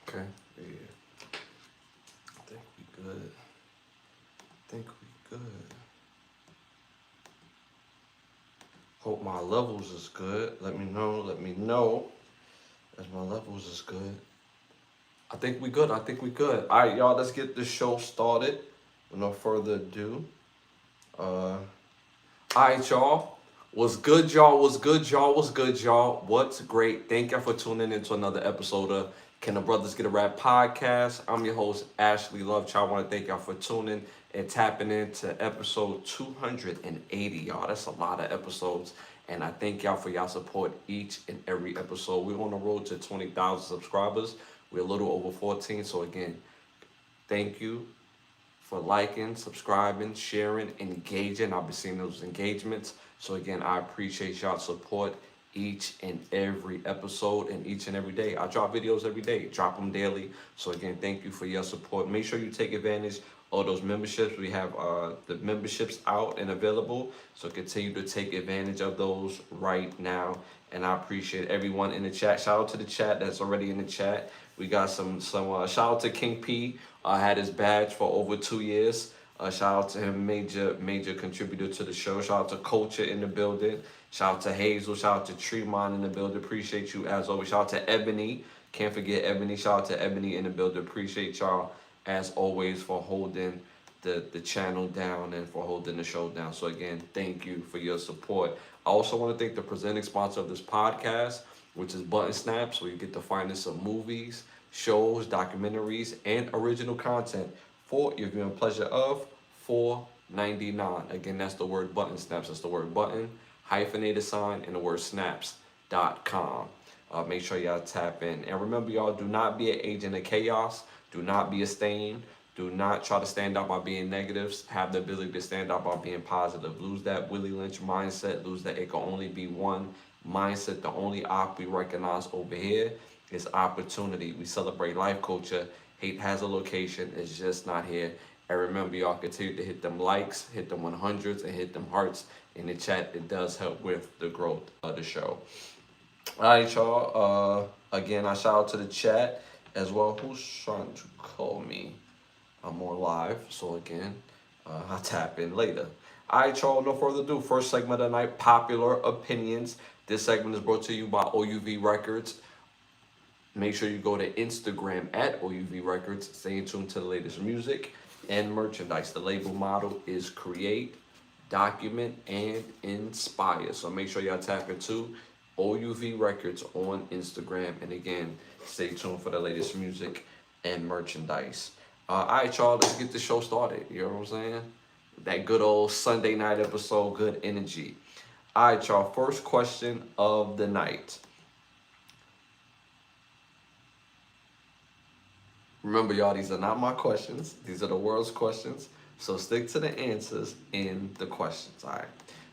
Okay, yeah. I think we good. I think we good. Hope my levels is good. Let me know. Let me know as my levels is good. I think we good. I think we good. All right, y'all. Let's get this show started. With no further ado. All right, y'all. What's good, y'all? What's good, y'all? What's good, y'all? What's great? Thank y'all for tuning in to another episode of Can the Brothers Get a Rap podcast. I'm your host, Ashley Lovechild. I want to thank y'all for tuning and tapping into episode 280, y'all. That's a lot of episodes. And I thank y'all for y'all support each and every episode. We're on the road to 20,000 subscribers. We're a little over 14. So, again, thank you for liking, subscribing, sharing, engaging. I've been seeing those engagements. So again, I appreciate y'all's support each and every episode and each and every day. I drop videos every day, drop them daily. So again, thank you for your support. Make sure you take advantage of those memberships. We have the memberships out and available. So continue to take advantage of those right now. And I appreciate everyone in the chat. Shout out to the chat that's already in the chat. We got some shout out to King P. Had his badge for over 2 years. Shout out to him, major contributor to the show. Shout out to Culture in the building. Shout out to Hazel. Shout out to Tremont in the building. Appreciate you as always. Shout out to Ebony. Can't forget Ebony. Shout out to Ebony in the building. Appreciate y'all as always for holding the channel down and for holding the show down. So again, thank you for your support. I also want to thank the presenting sponsor of this podcast, which is Button Snaps, where you get to find some movies, shows, documentaries, and original content for your viewing pleasure of $4.99. Again, that's the word Button Snaps. That's the word button, hyphenated sign, and the word snaps.com. Make sure y'all tap in. And remember, y'all, do not be an agent of chaos. Do not be a stain. Do not try to stand out by being negatives. Have the ability to stand out by being positive. Lose that Willie Lynch mindset. Lose that it can only be one mindset. The only op we recognize over here is opportunity. We celebrate life culture. Hate has a location. It's just not here. And remember, y'all continue to hit them likes, hit them 100s, and hit them hearts in the chat. It does help with the growth of the show. All right, y'all. Again, I shout out to the chat as well. Who's trying to call me? I'm more live. So again, I'll tap in later. All right, y'all. No further ado. First segment of the night, popular opinions. This segment is brought to you by OUV Records. Make sure you go to Instagram at OUV Records. Stay tuned to the latest music and merchandise. The label motto is create, document, and inspire. So make sure y'all tap into OUV Records on Instagram. And again, stay tuned for the latest music and merchandise. All right, y'all, let's get the show started. You know what I'm saying? That good old Sunday night episode, good energy. All right, y'all, first question of the night. Remember, y'all, these are not my questions. These are the world's questions. So stick to the answers in the questions, all right?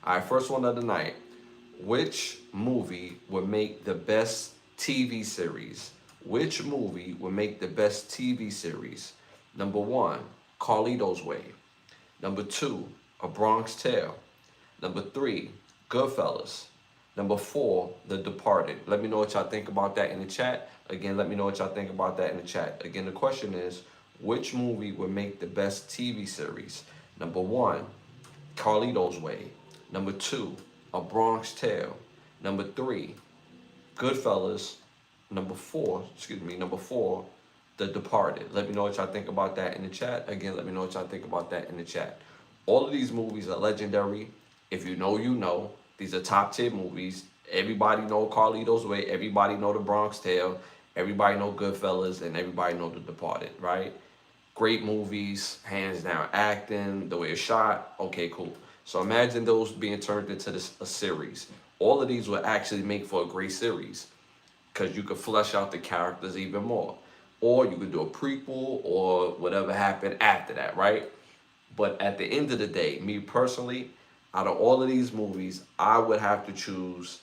All right, first one of the night. Which movie would make the best TV series? Which movie would make the best TV series? Number 1, Carlito's Way. Number 2, A Bronx Tale. Number 3, Goodfellas. Number 4, The Departed. Let me know what y'all think about that in the chat. Again, let me know what y'all think about that in the chat. Again, the question is, which movie would make the best TV series? Number 1, Carlito's Way. Number 2, A Bronx Tale. Number 3, Goodfellas. Number 4, The Departed. Let me know what y'all think about that in the chat. Again, let me know what y'all think about that in the chat. All of these movies are legendary. If you know, you know. These are top tier movies. Everybody know Carlito's Way. Everybody know The Bronx Tale. Everybody know Goodfellas. And everybody know The Departed, right? Great movies, hands down. Acting, the way it's shot. Okay, cool. So imagine those being turned into a series. All of these would actually make for a great series because you could flesh out the characters even more. Or you could do a prequel or whatever happened after that, right? But at the end of the day, me personally, out of all of these movies, I would have to choose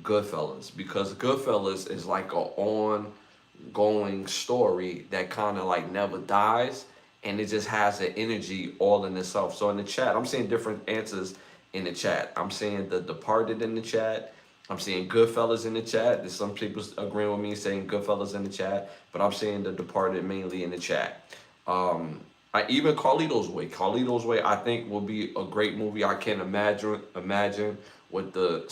Goodfellas because Goodfellas is like an ongoing story that kind of like never dies, and it just has an energy all in itself. So in the chat, I'm seeing different answers in the chat. I'm seeing The Departed in the chat. I'm seeing Goodfellas in the chat. There's some people agreeing with me saying Goodfellas in the chat, but I'm seeing The Departed mainly in the chat. I even Carlito's Way. Carlito's Way, I think, will be a great movie. I can't imagine what the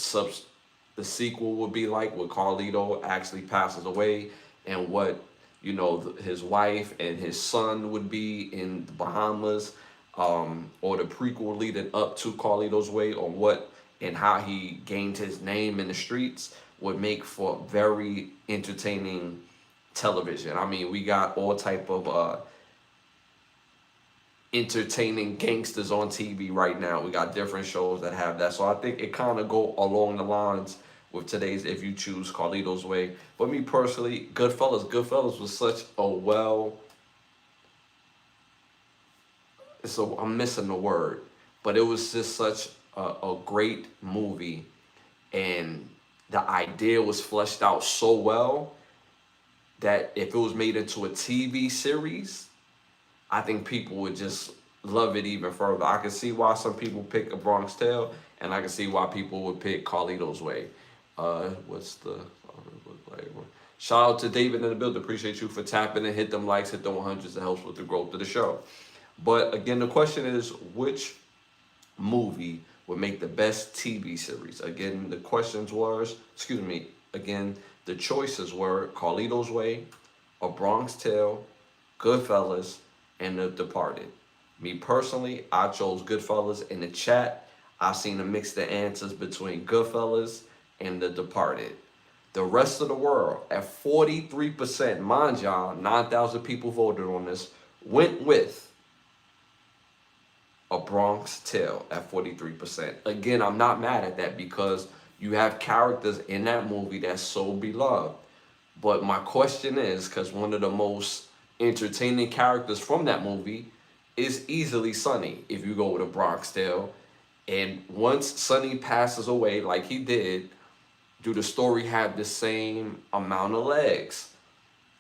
sequel would be like, when Carlito actually passes away, and what his wife and his son would be in the Bahamas, or the prequel leading up to Carlito's Way, or what and how he gained his name in the streets, would make for very entertaining television. I mean, we got all type of entertaining gangsters on TV right now. We got different shows that have that. So I think it kind of go along the lines with today's If You Choose Carlito's Way. But me personally, Goodfellas was such a so I'm missing the word, but it was just such a great movie, and the idea was fleshed out so well that if it was made into a TV series, I think people would just love it even further. I can see why some people pick A Bronx Tale, and I can see why people would pick Carlito's Way. What's the shout out to David in the building. Appreciate you for tapping and hit them likes, hit them 100s. It helps with the growth of the show. But again, the question is, which movie would make the best TV series? Again, the questions was, again, the choices were Carlito's Way, A Bronx Tale, Goodfellas, and The Departed. Me personally, I chose Goodfellas. In the chat, I've seen a mix of answers between Goodfellas and The Departed. The rest of the world, at 43%, mind y'all, 9,000 people voted on this, went with A Bronx Tale at 43%. Again, I'm not mad at that, because you have characters in that movie that's so beloved. But my question is, because one of the most entertaining characters from that movie is easily Sonny, if you go with A Bronx Tale. And once Sonny passes away, like he did, do the story have the same amount of legs?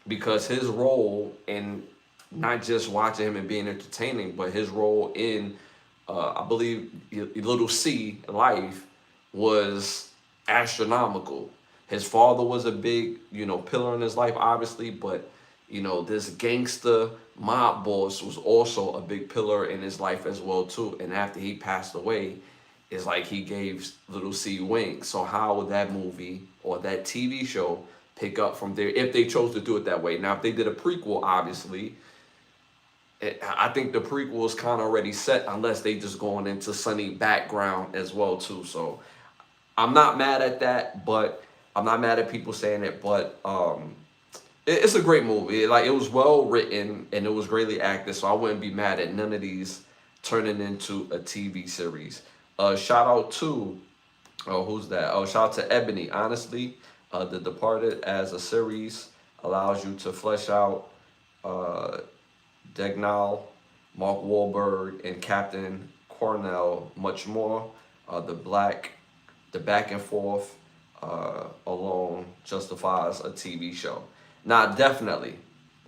Because his role in not just watching him and being entertaining, but his role in, I believe, Little C life was astronomical. His father was a big, pillar in his life, obviously, but, this gangster mob boss was also a big pillar in his life as well, too. And after he passed away, it's like he gave Little C wings. So how would that movie or that TV show pick up from there if they chose to do it that way? Now, if they did a prequel, obviously, I think the prequel is kind of already set, unless they just going into Sonny background as well, too. So I'm not mad at that, but I'm not mad at people saying it. But it's a great movie. It was well written and it was greatly acted, so I wouldn't be mad at none of these turning into a TV series. Shout out to who's that? Oh, shout out to Ebony. Honestly, The Departed as a series allows you to flesh out Dagnall, Mark Wahlberg, and Captain Cornell much more. The back and forth alone justifies a TV show. Now, definitely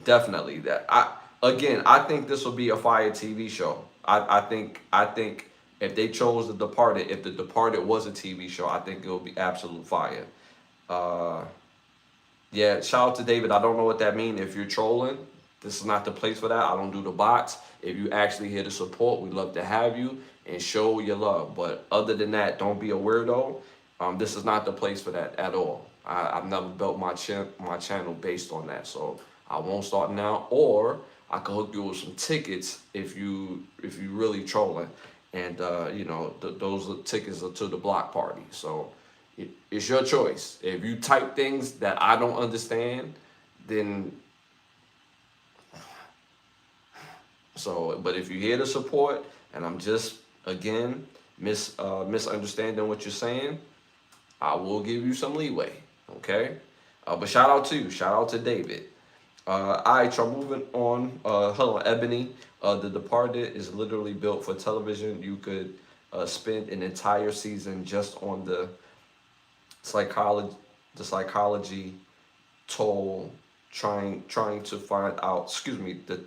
that I think this will be a fire TV show. I think if they chose The Departed, if The Departed was a TV show, I think it would be absolute fire. Yeah, shout out to David. I don't know what that means. If you're trolling, this is not the place for that. I don't do the bots. If you actually here to support, we'd love to have you and show your love. But other than that, don't be a weirdo. This is not the place for that at all. I've never built my channel based on that, so I won't start now. Or I can hook you with some tickets if you really trolling, and those tickets are to the block party. So it's your choice. If you type things that I don't understand, then but if you're here to support, and I'm just again misunderstanding what you're saying, I will give you some leeway. Okay, but shout out to you. Shout out to David. All right, y'all, moving on. Hello, Ebony. The Departed is literally built for television. You could spend an entire season just on the psychology toll, trying to find out. Excuse me, the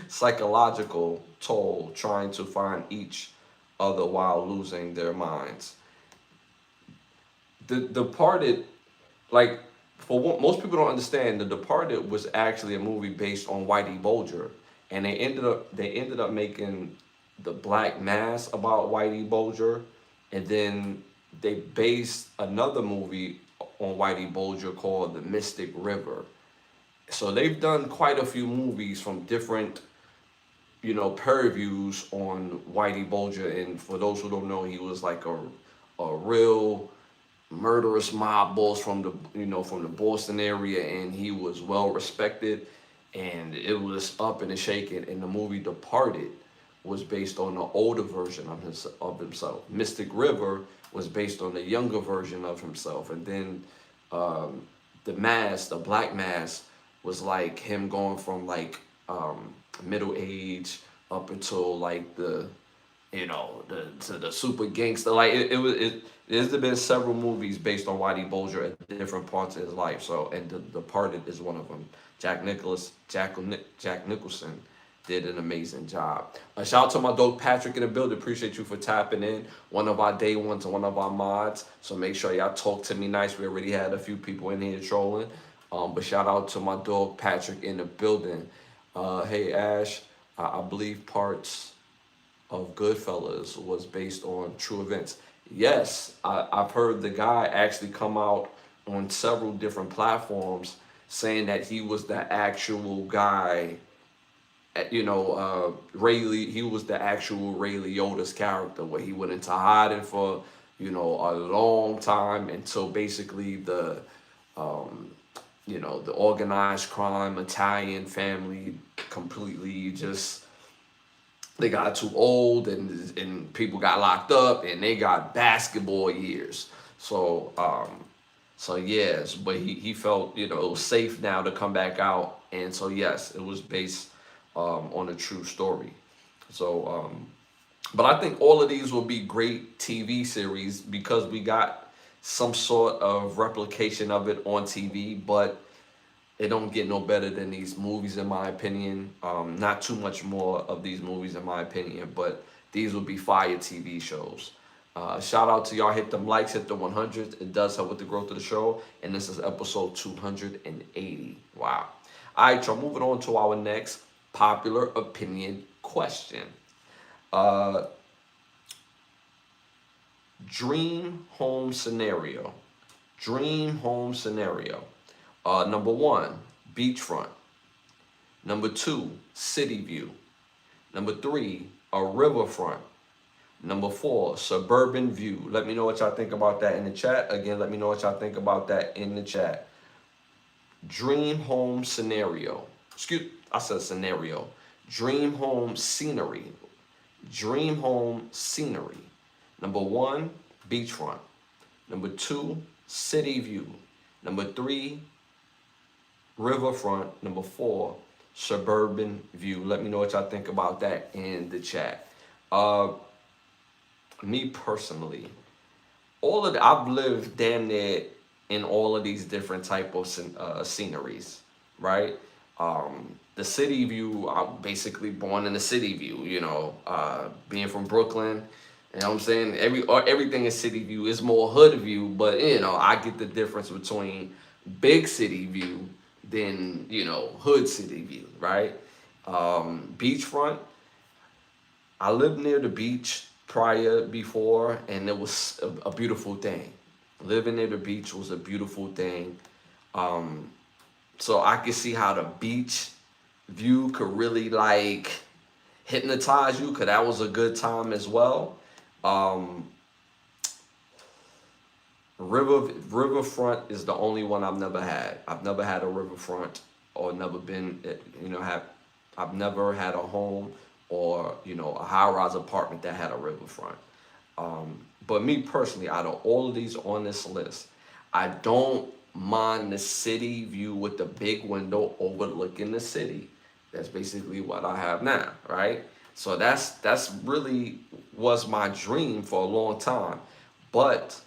psychological toll, trying to find each other while losing their minds. The Departed, like, for what most people don't understand, The Departed was actually a movie based on Whitey Bulger, and they ended up making the Black Mass about Whitey Bulger, and then they based another movie on Whitey Bulger called The Mystic River. So they've done quite a few movies from different, purviews on Whitey Bulger. And for those who don't know, he was like a real murderous mob boss from the Boston area, and he was well respected, and it was up and shaking. And the movie Departed was based on the older version of himself. Mystic River was based on the younger version of himself, and then the Black Mass, was like him going from like middle age up until like to the super gangster. Like there's been several movies based on Whitey Bulger at different parts of his life. So, and The Departed is one of them. Jack Nicholson did an amazing job. Shout out to my dog Patrick in the building. Appreciate you for tapping in. One of our day ones and one of our mods. So make sure y'all talk to me nice. We already had a few people in here trolling. But shout out to my dog Patrick in the building. Hey Ash, I believe parts of Goodfellas was based on true events. Yes, I've heard the guy actually come out on several different platforms saying that he was the actual guy. He was the actual Ray Liotta's character, where he went into hiding for a long time until basically the organized crime Italian family completely just, they got too old, and people got locked up, and they got basketball years. So yes, but he felt it was safe now to come back out, and so yes, it was based on a true story. So but I think all of these will be great TV series because we got some sort of replication of it on TV, but it don't get no better than these movies, in my opinion. Not too much more of these movies, in my opinion, but these will be fire TV shows. Shout out to y'all. Hit them likes, hit the 100s. It does help with the growth of the show. And this is episode 280. Wow. All right, y'all. Moving on to our next popular opinion question. Dream home scenario. Dream home scenario. Number 1, beachfront. Number 2, city view. Number 3, a riverfront. Number 4, suburban view. Let me know what y'all think about that in the chat. Again, let me know what y'all think about that in the chat. Dream home scenario. I said scenario. Dream home scenery. Dream home scenery. Number 1, beachfront. Number 2, city view. Number 3, riverfront. Number 4, suburban view. Let me know what y'all think about that in the chat. Me personally, I've lived damn near in all of these different type of sceneries, right? The city view, I'm basically born in the city view, being from Brooklyn. You know what I'm saying? Everything in city view is more hood view, but I get the difference between big city view than hood city view, right? Beachfront. I lived near the beach before, and it was a beautiful thing. Living near the beach was a beautiful thing. So I could see how the beach view could really like hypnotize you, because that was a good time as well. Riverfront is the only one I've never had. I've never had a riverfront, or never been, I've never had a home or, a high-rise apartment that had a riverfront. But me personally, out of all of these on this list, I don't mind the city view with the big window overlooking the city. That's basically what I have now, right? So that's really was my dream for a long time. But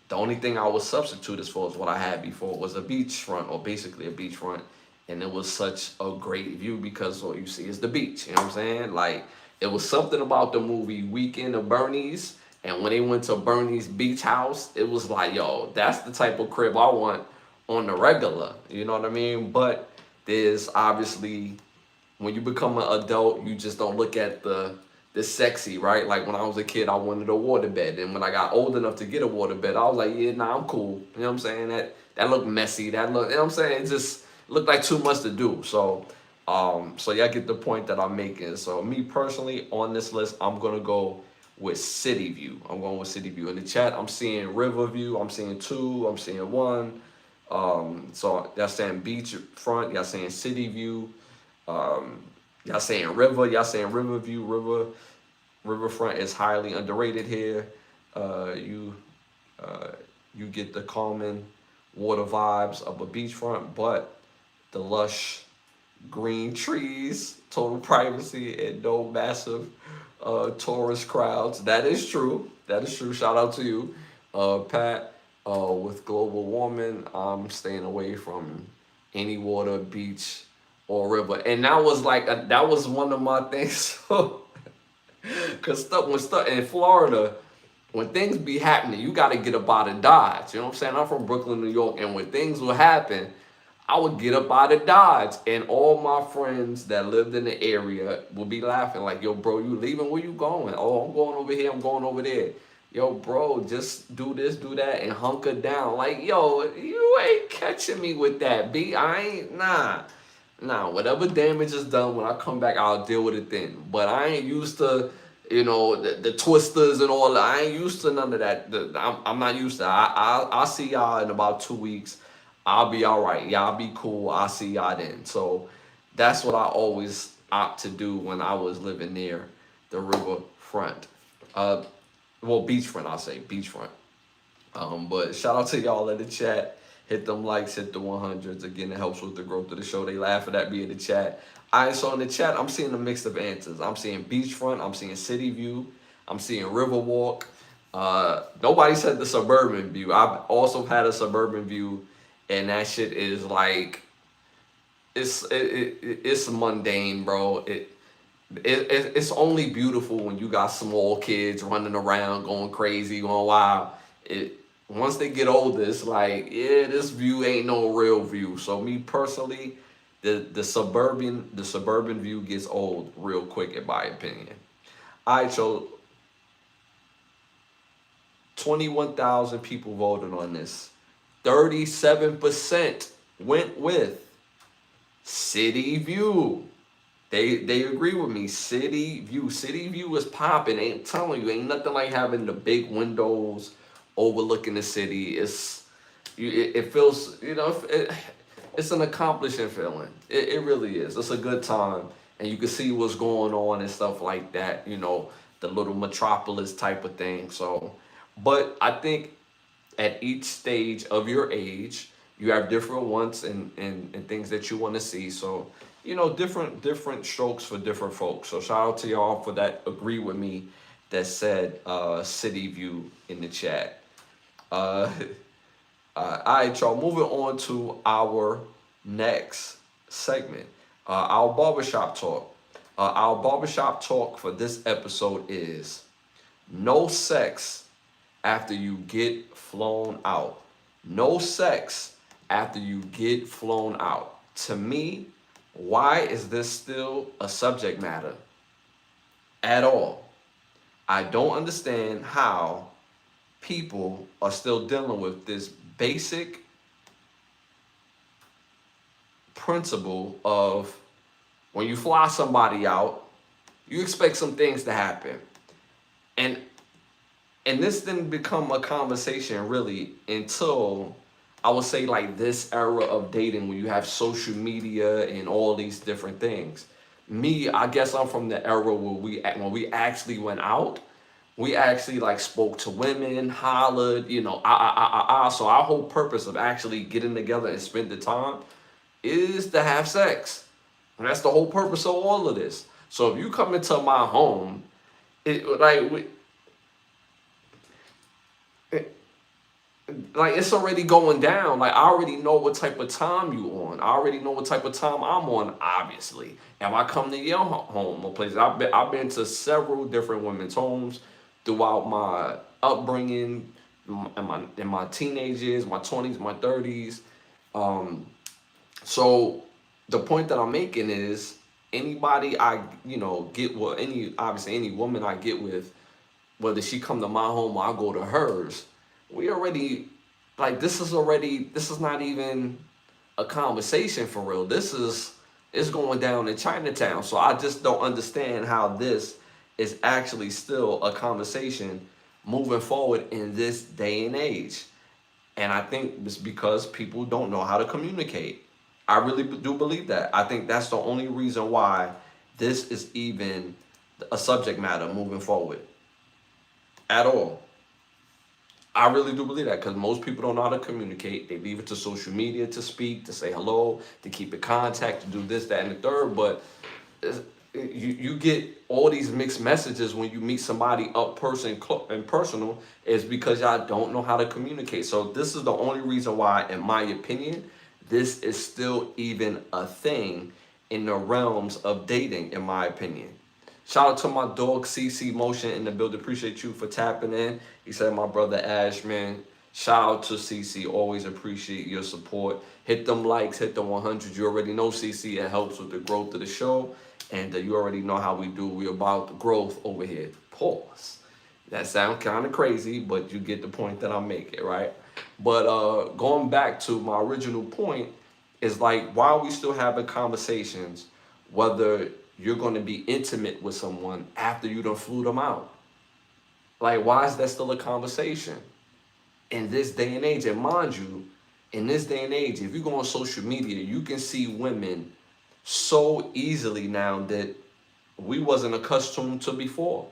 the only thing I would substitute as far as what I had before was a beachfront, or basically a beachfront. And it was such a great view because all you see is the beach. You know what I'm saying? Like, It was something about the movie Weekend of Bernie's, and when they went to Bernie's beach house, it was like, yo, that's the type of crib I want on the regular. You know what I mean? But there's obviously, when you become an adult, you just don't look at the sexy, right? Like when I was a kid, I wanted a waterbed, and when I got old enough to get a waterbed, I was like, yeah, nah, I'm cool. You know what I'm saying? That looked messy. That looked, you know what I'm saying? It just looked like too much to do. So yeah, I get the point that I'm making. So me personally, on this list, I'm gonna go with City View. I'm going with City View. In the chat, I'm seeing Riverview. I'm seeing 2. I'm seeing 1. So y'all saying beachfront. Y'all saying City View. Y'all saying River. Y'all saying Riverview. Riverfront is highly underrated here. You get the calming water vibes of a beachfront, but the lush green trees, total privacy, and no massive tourist crowds. That is true. That is true. Shout out to you, Pat. With global warming, I'm staying away from any water, beach, or river. And that was like that was one of my things. Cause stuff in Florida, when things be happening, you got to get up out of Dodge. You know what I'm saying? I'm from Brooklyn, New York, and when things will happen, I would get up out of Dodge, and all my friends that lived in the area would be laughing like, "Yo, bro, you leaving? Where you going? Oh, I'm going over here. I'm going over there. Yo, bro, just do this, do that, and hunker down. Like, yo, you ain't catching me with that, B. I ain't, nah. Nah, whatever damage is done, when I come back, I'll deal with it then. But I ain't used to, the twisters and all that. I ain't used to none of that. I'm not used to that. I'll see y'all in about 2 weeks. I'll be all right. Y'all be cool. I'll see y'all then. So that's what I always opt to do when I was living near the riverfront. Well, beachfront, I'll say beachfront. But shout out to y'all in the chat. Hit them likes, hit the 100s. Again, it helps with the growth of the show. They laughing at me in the chat. All right, so in the chat, I'm seeing a mix of answers. I'm seeing beachfront. I'm seeing city view. I'm seeing riverwalk. Nobody said the suburban view. I've also had a suburban view, and that shit is like, it's mundane, bro. It's only beautiful when you got small kids running around, going crazy, going wild. Once they get older, it's like, yeah, this view ain't no real view. So me personally, the suburban view gets old real quick, in my opinion. All right, so 21,000 people voted on this. 37% went with City View. They agree with me. City View. City View is popping. Ain't telling you, ain't nothing like having the big windows overlooking the city. It feels, it's an accomplishing feeling. It really is. It's a good time, and you can see what's going on and stuff like that. The little metropolis type of thing. So, but I think at each stage of your age, you have different wants and things that you want to see. So, different strokes for different folks. So shout out to y'all for that. Agree with me that said City View in the chat. All right, y'all. Moving on to our next segment, our barbershop talk. Our barbershop talk for this episode is no sex after you get flown out. No sex after you get flown out. To me, why is this still a subject matter at all? I don't understand how people are still dealing with this basic principle of when you fly somebody out, you expect some things to happen. And this didn't become a conversation really until, I would say, like this era of dating, when you have social media and all these different things. Me, I guess I'm from the era where when we actually went out, we actually like spoke to women, hollered, So our whole purpose of actually getting together and spend the time is to have sex. And that's the whole purpose of all of this. So if you come into my home, like it's already going down. Like I already know what type of time you on. I already know what type of time I'm on. Obviously, if I come to your home or place, I've been to several different women's homes throughout my upbringing, in my teenage years, my 20s, my 30s. Um, so the point that I'm making is anybody get with, any woman I get with, whether she come to my home or I go to hers, we already, like, this is not even a conversation for real. This is, it's going down in Chinatown. So I just don't understand how this is actually still a conversation moving forward in this day and age. And I think it's because people don't know how to communicate. I really do believe that. I think that's the only reason why this is even a subject matter moving forward at all. I really do believe that because most people don't know how to communicate. They leave it to social media to speak, to say hello, to keep in contact, to do this, that, and the third. But you get all these mixed messages when you meet somebody up person and personal, is because y'all don't know how to communicate. So this is the only reason why, in my opinion, this is still even a thing in the realms of dating, in my opinion. Shout out to my dog CC Motion in the building. Appreciate you for tapping in. He said, my brother Ashman. Shout out to CC. Always appreciate your support. Hit them likes, hit the 100. You already know CC. It helps with the growth of the show. And you already know how we do. We're about the growth over here. Pause. That sounds kind of crazy, but you get the point that I'm making, right? But going back to my original point, is like, why are we still having conversations whether you're going to be intimate with someone after you done flew them out? Like, why is that still a conversation in this day and age? And mind you, in this day and age, if you go on social media, you can see women so easily now that we wasn't accustomed to before.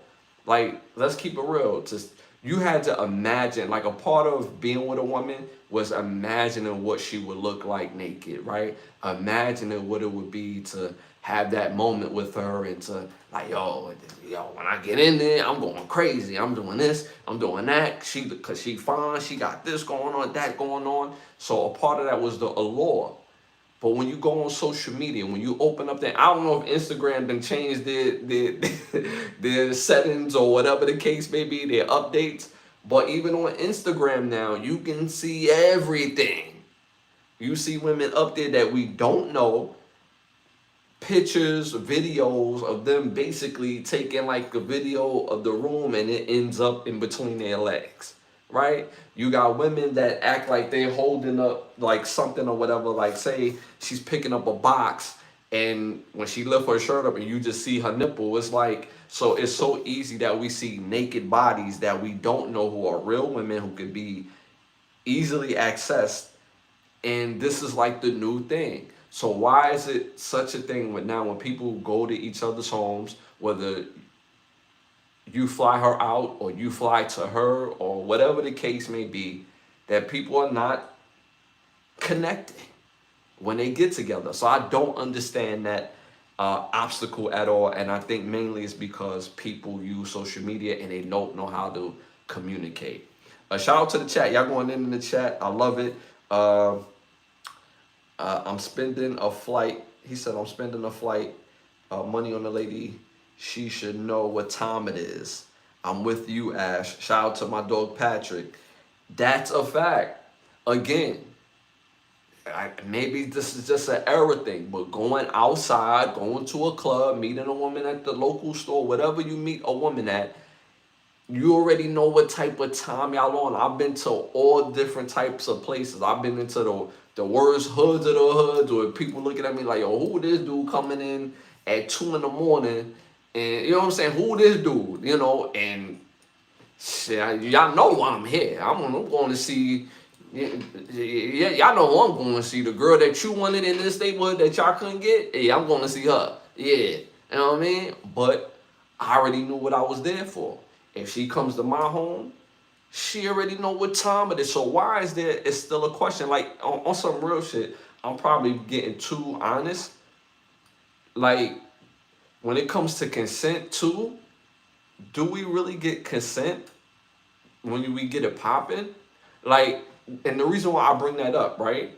Like, let's keep it real. Just, you had to imagine, like, a part of being with a woman was imagining what she would look like naked, right? Imagining what it would be to have that moment with her and to, like, yo, when I get in there, I'm going crazy. I'm doing this, I'm doing that. Because she fine, she got this going on, that going on. So a part of that was the allure. But when you go on social media, when you open up that, I don't know if Instagram then changed their settings or whatever the case may be, their updates. But even on Instagram now, you can see everything. You see women up there that we don't know, pictures, videos of them basically taking like a video of the room and it ends up in between their legs, right? You got women that act like they're holding up like something or whatever, like say she's picking up a box and when she lift her shirt up and you just see her nipple, it's like, so it's so easy that we see naked bodies that we don't know who are real women who could be easily accessed, and this is like the new thing. So why is it such a thing when people go to each other's homes, whether you fly her out or you fly to her or whatever the case may be, that people are not connecting when they get together? So I don't understand that obstacle at all, and I think mainly it's because people use social media and they don't know how to communicate. Shout out to the chat. Y'all going in the chat. I love it. I'm spending a flight. He said, I'm spending a flight. Money on the lady. She should know what time it is. I'm with you, Ash. Shout out to my dog, Patrick. That's a fact. Again, maybe this is just an era thing, but going outside, going to a club, meeting a woman at the local store, whatever you meet a woman at, you already know what type of time y'all on. I've been to all different types of places. I've been into the worst hoods of the hoods, where people looking at me like, yo, who this dude coming in at 2 in the morning? And you know what I'm saying? Who this dude? You know, and shit, y'all know why I'm here. I'm going to see, yeah, y'all know who I'm going to see. The girl that you wanted in this neighborhood that y'all couldn't get, yeah, I'm going to see her. Yeah, you know what I mean? But I already knew what I was there for. If she comes to my home, she already know what time it is. So why is there, it's still a question? Like, on some real shit, I'm probably getting too honest. Like, when it comes to consent too, do we really get consent when we get it popping? Like, and the reason why I bring that up, right?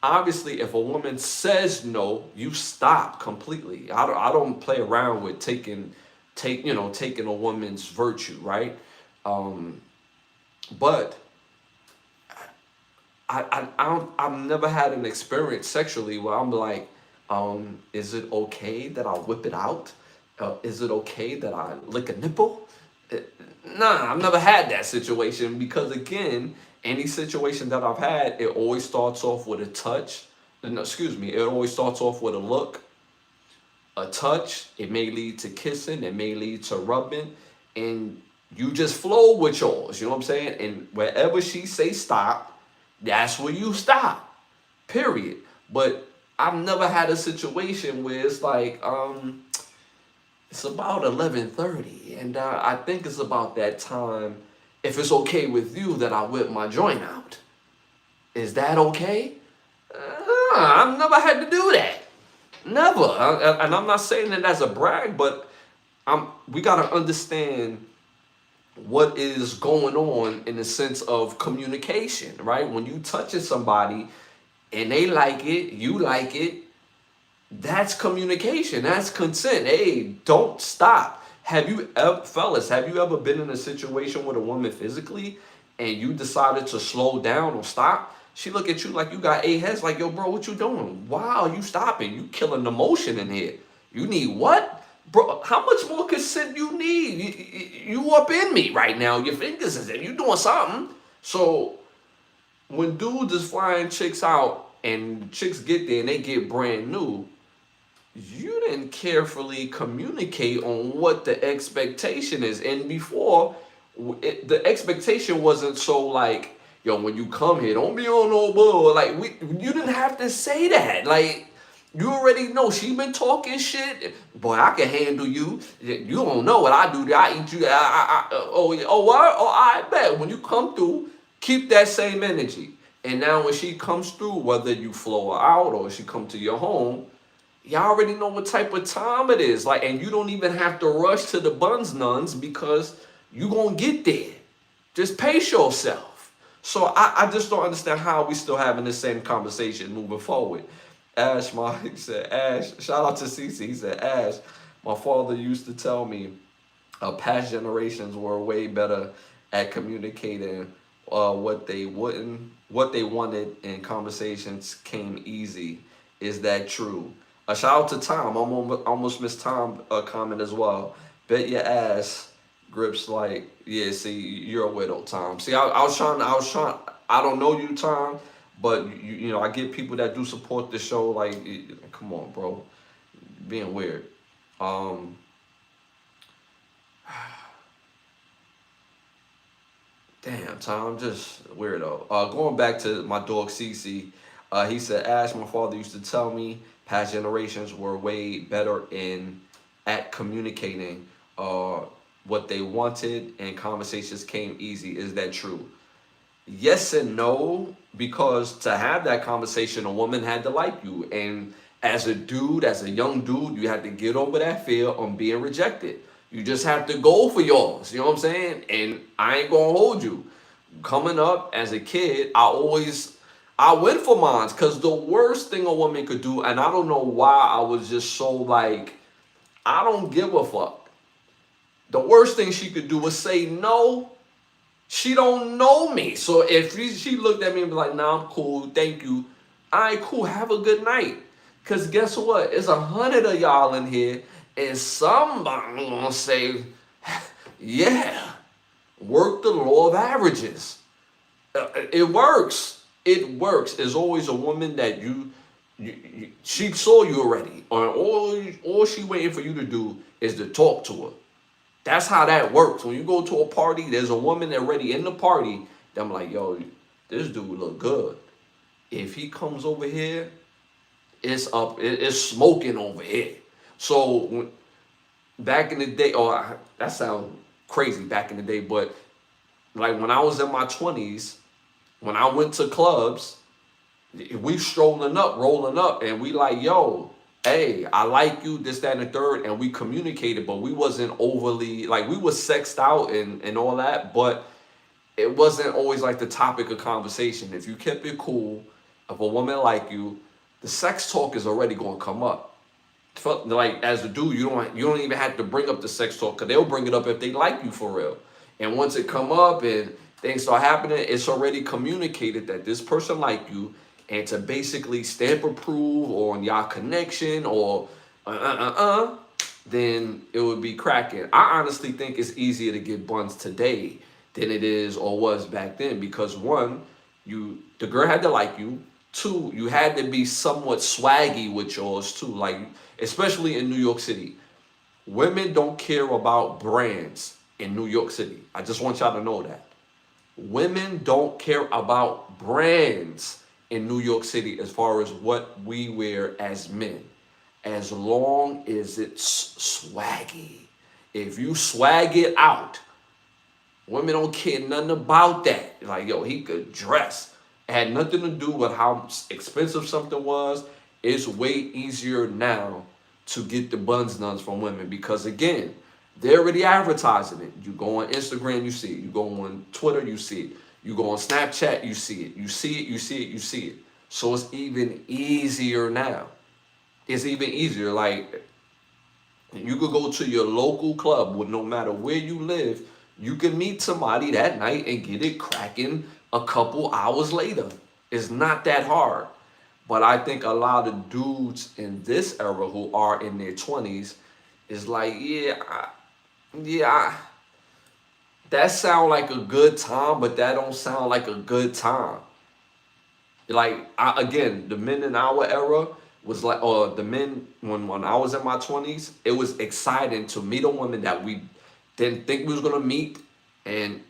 Obviously, if a woman says no, you stop completely. I don't play around with taking a woman's virtue, right? Um, but I've never had an experience sexually where I'm like, is it okay that I whip it out? Is it okay that I lick a nipple? Uh, Nah, I've never had that situation because again, any situation that I've had, it always starts off with a touch. No, excuse me, it always starts off with a look, a touch. It may lead to kissing. It may lead to rubbing, and you just flow with yours. You know what I'm saying? And wherever she say stop, that's where you stop. Period. But I've never had a situation where it's like, it's about 11:30, and I think it's about that time. If it's okay with you that I whip my joint out, is that okay? I've never had to do that. Never. And I'm not saying that as a brag, but we gotta understand what is going on in the sense of communication, right? When you touching somebody and they like it, you like it, that's communication. That's consent. Hey, don't stop. Have you ever, fellas, have you ever been in a situation with a woman physically and you decided to slow down or stop? She look at you like you got 8 heads, like, yo, bro, what you doing? Why are you stopping? You killing the motion in here. You need what? Bro, how much more consent you need? You up in me right now. Your fingers is in. You doing something. So when dudes is flying chicks out and chicks get there and they get brand new, you didn't carefully communicate on what the expectation is. And before, the expectation wasn't so like, yo, when you come here, don't be on no bull. Like, you didn't have to say that. Like, you already know she been talking shit. Boy, I can handle you. You don't know what I do. I eat you. What? Oh, I bet. When you come through, keep that same energy. And now when she comes through, whether you flow her out or she come to your home, y'all already know what type of time it is. Like, and you don't even have to rush to the buns nuns because you gonna get there. Just pace yourself. So I just don't understand how we still having the same conversation moving forward. He said, Ash, shout out to Cece. He said, Ash, my father used to tell me past generations were way better at communicating what they wanted, and conversations came easy. Is that true? A shout out to Tom. I almost missed Tom comment as well. Bet your ass grips like, yeah. See, you're a widow, Tom. See, I was trying. I don't know you, Tom, but you know I get people that do support the show. Like, come on, bro, being weird. Damn, Tom, just weirdo. Going back to my dog Cece, he said, Ash, my father used to tell me past generations were way better in at communicating what they wanted, and conversations came easy. Is that true? Yes and no, because to have that conversation, a woman had to like you. And as a dude, as a young dude, you had to get over that fear on being rejected. You just have to go for yours. You know what I'm saying? And I ain't gonna hold you. Coming up as a kid, I went for mines because the worst thing a woman could do, and I don't know why I was just so like, I don't give a fuck. The worst thing she could do was say no. She don't know me. So if she looked at me and be like, nah, I'm cool, thank you. All right, cool, have a good night. Because guess what? It's 100 of y'all in here, and somebody gonna say, yeah, work the law of averages. It works. It works. There's always a woman that she saw you already, or all she waiting for you to do is to talk to her. That's how that works. When you go to a party, there's a woman already in the party that I'm like, yo, this dude look good. If he comes over here, it's up. It's smoking over here. So back in the day, that sounds crazy back in the day, but like when I was in my 20s, when I went to clubs, we strolling up, rolling up, and we like, yo, hey, I like you, this, that, and the third, and we communicated, but we wasn't overly, like, we was sexed out and all that, but it wasn't always like the topic of conversation. If you kept it cool, if a woman like you, the sex talk is already gonna come up. Like as a dude, you don't even have to bring up the sex talk because they'll bring it up if they like you for real. And once it come up and things start happening, it's already communicated that this person like you, and to basically stamp approve on y'all connection or then it would be cracking. I honestly think it's easier to get buns today than it is or was back then because one, the girl had to like you. Two, you had to be somewhat swaggy with yours too. Like especially in New York City, women don't care about brands in New York City. I just want y'all to know that. Women don't care about brands in New York City as far as what we wear as men. As long as it's swaggy. If you swag it out, women don't care nothing about that. Like, yo, he could dress. It had nothing to do with how expensive something was. It's way easier now to get the buns done from women because, again, they're already advertising it. You go on Instagram, you see it. You go on Twitter, you see it. You go on Snapchat, you see it. You see it, you see it, you see it. So it's even easier now. It's even easier. Like, you could go to your local club with no matter where you live. You can meet somebody that night and get it cracking a couple hours later. It's not that hard. But I think a lot of dudes in this era who are in their 20s is like, that sound like a good time, but that don't sound like a good time. Like, again, the men in our era was like, or the men when I was in my 20s, it was exciting to meet a woman that we didn't think we was gonna meet, and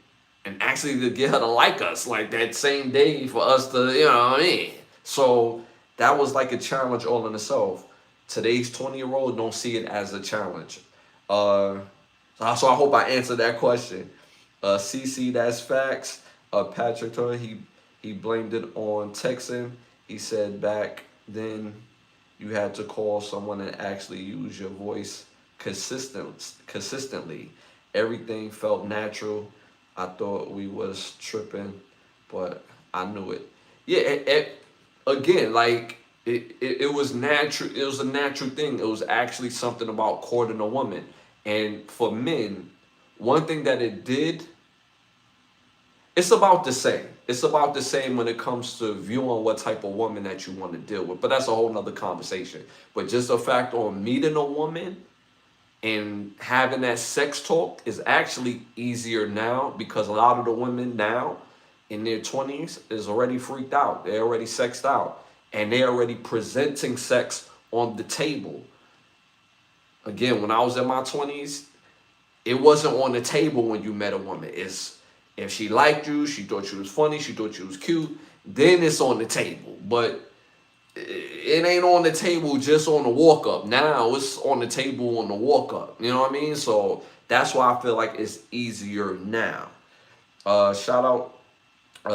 actually to get her to like us like that same day for us to, you know what I mean? So that was like a challenge all in itself. Today's 20-year-old don't see it as a challenge. So I hope I answered that question. CC, that's facts. Patrick told he blamed it on texting. He said back then you had to call someone and actually use your voice consistently. Everything felt natural. I thought we was tripping, but I knew it. Yeah, again, like it was natural. It was a natural thing. It was actually something about courting a woman. And for men, one thing that it did, it's about the same. It's about the same when it comes to viewing what type of woman that you want to deal with. But that's a whole nother conversation. But just the fact on meeting a woman and having that sex talk is actually easier now because a lot of the women now in their 20s is already freaked out. They're already sexed out. And they're already presenting sex on the table. Again, when I was in my 20s, it wasn't on the table when you met a woman. It's if she liked you, she thought you was funny, she thought you was cute, then it's on the table. But it ain't on the table just on the walk up. Now it's on the table on the walk up. You know what I mean? So that's why I feel like it's easier now. Shout out,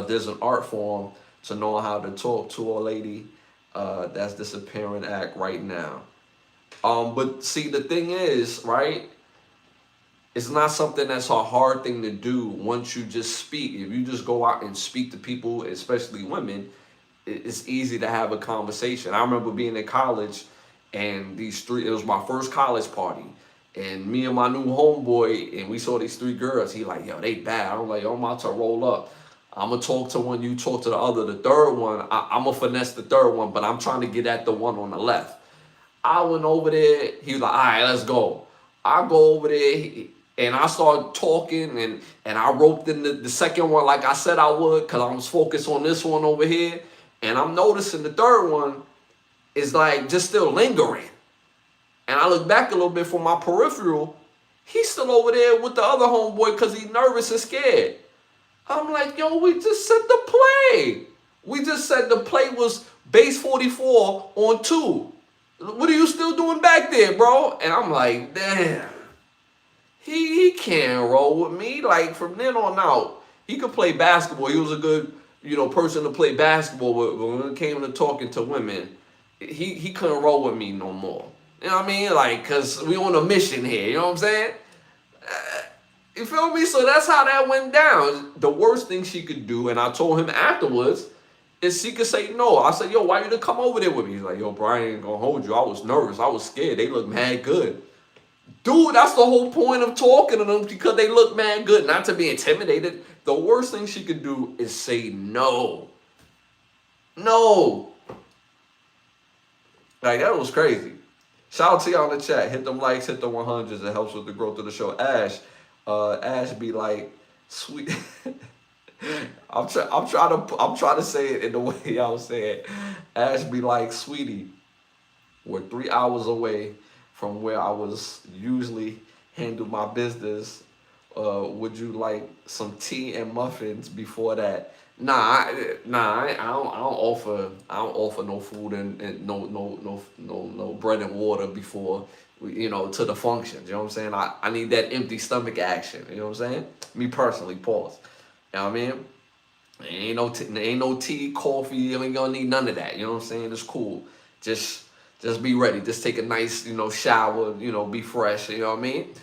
there's an art form to know how to talk to a lady that's disappearing act right now. But see, the thing is, right? It's not something that's a hard thing to do once you just speak. If you just go out and speak to people, especially women, it's easy to have a conversation. I remember being in college and it was my first college party. And me and my new homeboy, and we saw these three girls. He like, yo, they bad. I'm like, yo, I'm about to roll up. I'm going to talk to one, you talk to the other. The third one, I'm going to finesse the third one, but I'm trying to get at the one on the left. I went over there. He was like, all right, let's go. I go over there. And I started talking, and I roped in the second one like I said I would because I was focused on this one over here. And I'm noticing the third one is like just still lingering. And I look back a little bit from my peripheral. He's still over there with the other homeboy because he's nervous and scared. I'm like, yo, we just set the play. We just said the play was base 44 on 2. What are you still doing back there, bro? And I'm like, damn. He can't roll with me. Like, from then on out, he could play basketball. He was a good, person to play basketball with. But when it came to talking to women, he couldn't roll with me no more. You know what I mean? Like, because we on a mission here. You know what I'm saying? You feel me? So that's how that went down. The worst thing she could do, and I told him afterwards, is she could say no. I said, yo, why you didn't come over there with me? He's like, yo, bro, I ain't gonna hold you. I was nervous. I was scared. They look mad good. Dude, that's the whole point of talking to them, because they look mad good, not to be intimidated. The worst thing she could do is say no. No. Like, that was crazy. Shout out to y'all in the chat. Hit them likes, hit the 100s. It helps with the growth of the show. Ash be like, sweet. I'm trying to say it in the way y'all say it. Ash be like, sweetie, we're 3 hours away from where I was usually handle my business. Would you like some tea and muffins before that? I don't offer no food and no bread and water before to the functions. You know what I'm saying? I need that empty stomach action. You know what I'm saying? Me personally, pause. You know what I mean? Ain't no tea, coffee. You ain't gonna need none of that. You know what I'm saying? It's cool. Just be ready. Just take a nice shower. Be fresh. You know what I mean?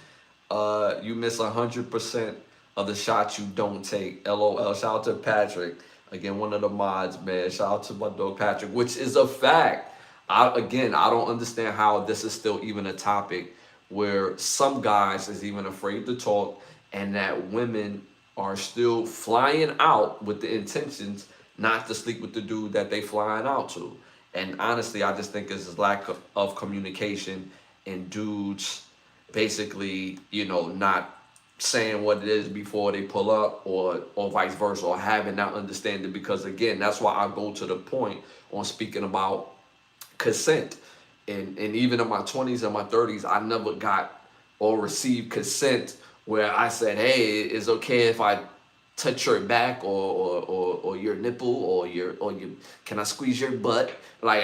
You miss 100% of the shots you don't take. LOL. Shout out to Patrick. Again, one of the mods, man. Shout out to my dog Patrick, which is a fact. I don't understand how this is still even a topic where some guys is even afraid to talk, and that women are still flying out with the intentions not to sleep with the dude that they flying out to. And honestly, I just think it's a lack of communication, and dudes basically, not saying what it is before they pull up, or vice versa, or having that understanding. Because again, that's why I go to the point on speaking about consent. And even in my 20s and my 30s, I never got or received consent where I said, hey, it's okay if I touch your back or your nipple or your can I squeeze your butt? Like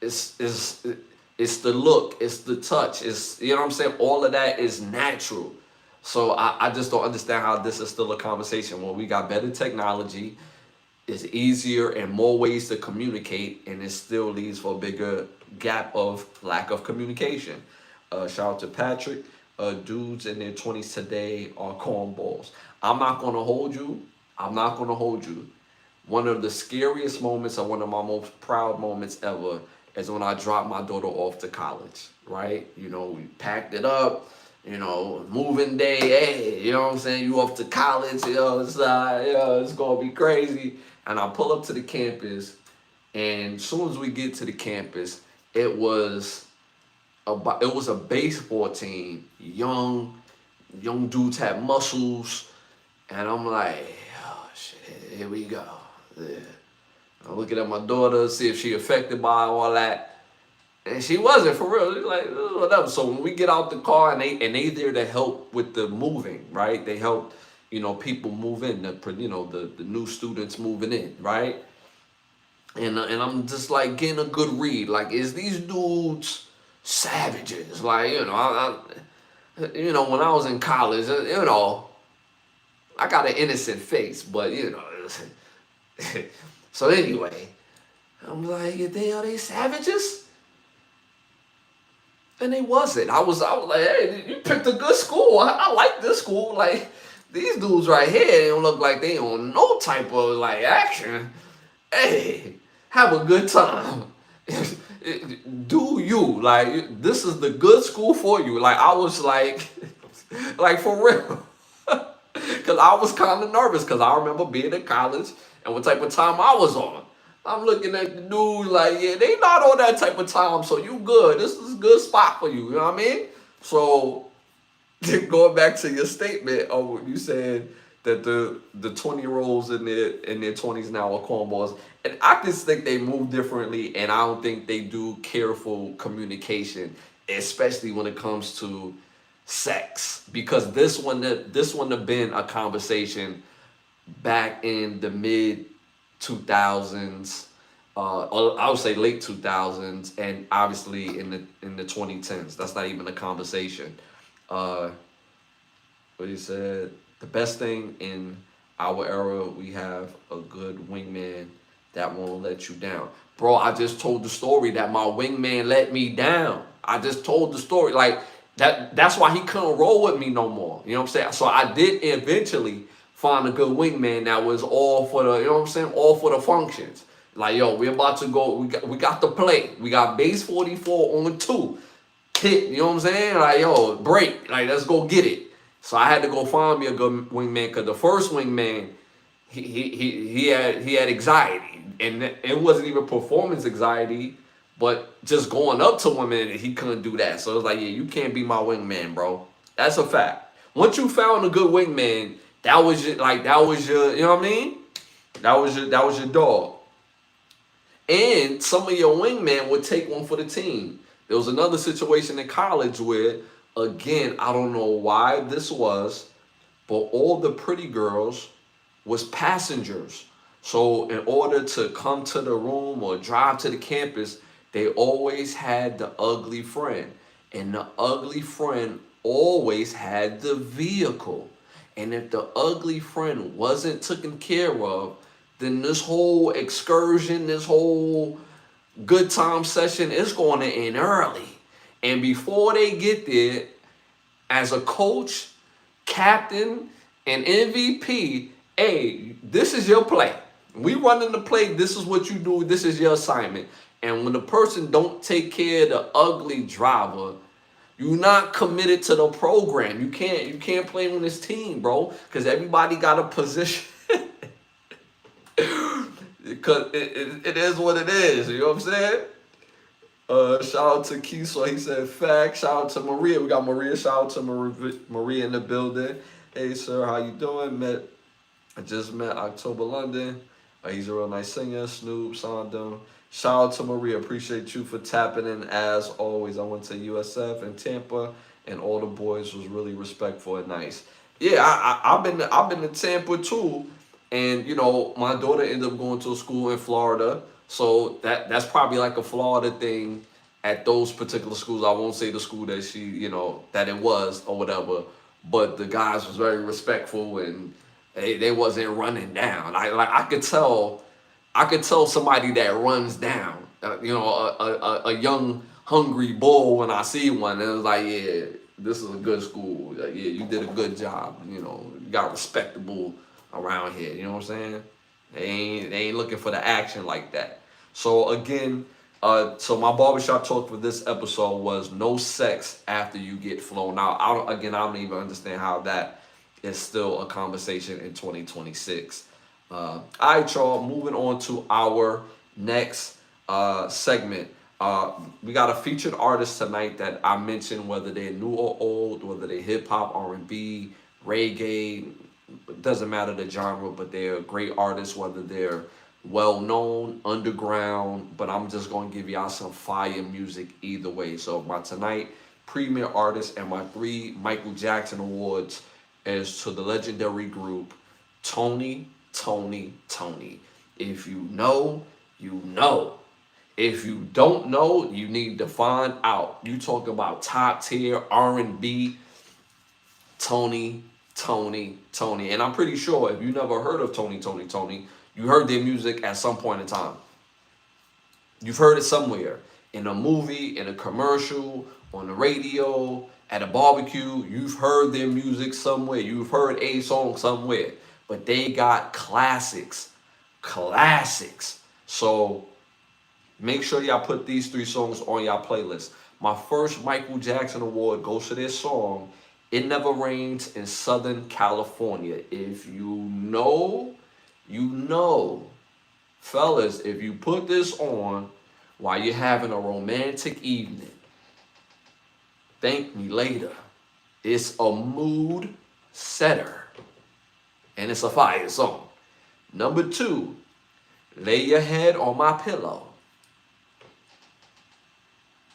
it's the look, it's the touch, it's what I'm saying. All of that is natural. So I just don't understand how this is still a conversation when we got better technology. It's easier and more ways to communicate, and it still leads for a bigger gap of lack of communication. Shout out to Patrick. Dudes in their 20s today are cornballs. I'm not gonna hold you. One of the scariest moments, or one of my most proud moments ever, is when I dropped my daughter off to college, right? We packed it up, moving day, hey, you know what I'm saying? You off to college, it's gonna be crazy. And I pull up to the campus, and as soon as we get to the campus, it was a baseball team. Young dudes had muscles, and I'm like, oh shit, here we go. Yeah. I'm looking at my daughter, see if she affected by all that, and she wasn't, for real. She's like, whatever. So when we get out the car, and they there to help with the moving, right? They help, people move in, the new students moving in, right? And I'm just like getting a good read. Like, is these dudes savages? Like, when I was in college, I got an innocent face, but so anyway, I'm like, are they savages? And they wasn't. I was like, hey, you picked a good school. I like this school. Like, these dudes right here, they don't look like they on no type of like action. Hey, have a good time. Do you, like, this is the good school for you. Like, I was like for real. Because I was kind of nervous, because I remember being in college and what type of time I was on. I'm looking at the dudes like, yeah, they not on that type of time, so you good. This is a good spot for you, you know what I mean? So, going back to your statement of what you said, that the 20-year-olds in their 20s now are cornballs. And I just think they move differently, and I don't think they do careful communication, especially when it comes to sex. Because this one have been a conversation back in the mid 2000s, I would say late 2000s, and obviously in the 2010s. That's not even a conversation. What he said, the best thing in our era, we have a good wingman that won't let you down. Bro, I just told the story that my wingman let me down. I just told the story. Like, That's why he couldn't roll with me no more. You know what I'm saying? So I did eventually find a good wingman that was all for the, you know what I'm saying, all for the functions. Like, yo, we about to go, we got the play. We got base 44 on 2. Hit, you know what I'm saying? Like, yo, break. Like, let's go get it. So I had to go find me a good wingman, because the first wingman, he had anxiety. And it wasn't even performance anxiety, but just going up to women, he couldn't do that. So it was like, yeah, you can't be my wingman, bro. That's a fact. Once you found a good wingman, that was your, you know what I mean? That was your dog. And some of your wingman would take one for the team. There was another situation in college where, again, I don't know why this was, but all the pretty girls was passengers. So in order to come to the room or drive to the campus, they always had the ugly friend. And the ugly friend always had the vehicle. And if the ugly friend wasn't taken care of, then this whole excursion, this whole good time session is going to end early. And before they get there, as a coach, captain, and MVP, hey, this is your play. We running the play. This is what you do. This is your assignment. And when the person don't take care of the ugly driver, you're not committed to the program. You can't play on this team, bro, because everybody got a position. Because it is what it is. You know what I'm saying? Shout out to Keeshaw. He said fact. Shout out to Maria. We got Maria. Shout out to Maria in the building. Hey, sir, how you doing? I just met October London. He's a real nice singer. Snoop, Sondum. Shout out to Maria. Appreciate you for tapping in as always. I went to USF in Tampa, and all the boys was really respectful and nice. Yeah, I've been to Tampa too, and you know my daughter ended up going to a school in Florida, so that's probably like a Florida thing at those particular schools. I won't say the school that she that it was or whatever, but the guys was very respectful and they wasn't running down. I could tell. I could tell somebody that runs down, a young hungry bull when I see one. And it was like, yeah, this is a good school. Like, yeah, you did a good job. You got respectable around here. You know what I'm saying? They ain't looking for the action like that. So again, so my barbershop talk for this episode was no sex after you get flown out. I don't even understand how that is still a conversation in 2026. All right, y'all, moving on to our next segment. We got a featured artist tonight that I mentioned, whether they're new or old, whether they're hip-hop, R&B, reggae, it doesn't matter the genre, but they're great artists, whether they're well-known, underground, but I'm just going to give y'all some fire music either way. So my tonight premier artist and my 3 Michael Jackson awards is to the legendary group Tony. If you know, you know. If you don't know, you need to find out. You talk about top tier R&B, Tony. And I'm pretty sure if you never heard of Tony, you heard their music at some point in time. You've heard it somewhere. In a movie, in a commercial, on the radio, at a barbecue. You've heard their music somewhere. You've heard a song somewhere. But they got classics. So make sure y'all put these 3 songs on y'all playlist. My first Michael Jackson award goes to this song, It Never Rains in Southern California. If you know, you know. Fellas, if you put this on while you're having a romantic evening, thank me later. It's a mood setter. And it's a fire song. Number 2, Lay Your Head on My Pillow.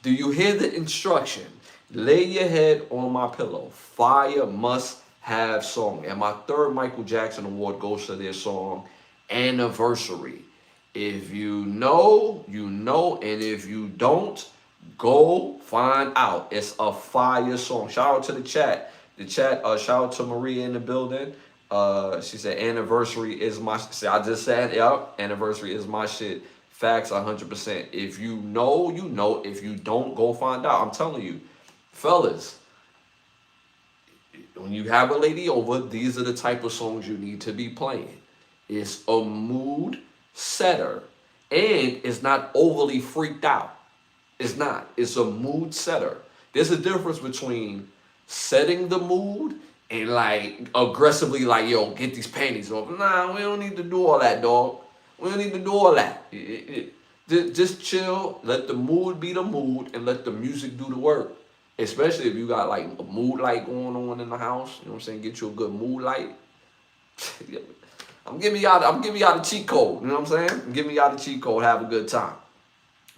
Do you hear the instruction? Lay your head on my pillow. Fire must have song. And my 3rd Michael Jackson award goes to their song, Anniversary. If you know, you know. And if you don't, go find out. It's a fire song. Shout out to the chat. Shout out to Maria in the building. She said Anniversary is my shit. I just said, yep, Anniversary is my shit. Facts 100%. If you know, you know. If you don't, go find out. I'm telling you, fellas, when you have a lady over, these are the type of songs you need to be playing. It's a mood setter, and it's not overly freaked out. It's not. It's a mood setter. There's a difference between setting the mood and like aggressively like, yo, get these panties off. Nah, we don't need to do all that, dog. We don't need to do all that. Just chill, let the mood be the mood, and let the music do the work. Especially if you got like a mood light going on in the house. You know what I'm saying? Get you a good mood light. I'm giving y'all the cheat code. You know what I'm saying? I'm giving y'all the cheat code. Have a good time.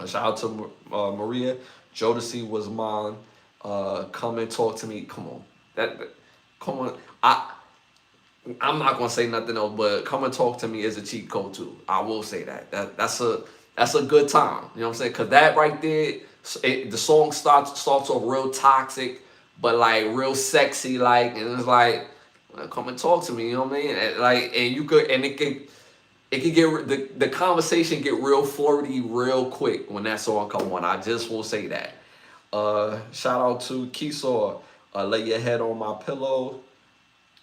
Shout out to Maria. Jodeci was mine. Come and talk to me. Come on. Come on. I'm not gonna say nothing else, but come and talk to me is a cheat code too. I will say that. That's a good time. You know what I'm saying? Cause that right there, the song starts off real toxic, but like real sexy, like, and it's like, well, come and talk to me. You know what I mean? And like, and you could, and it can get the conversation get real flirty real quick when that song come on. I just will say that. Shout out to Keyshaw. Lay your head on my pillow.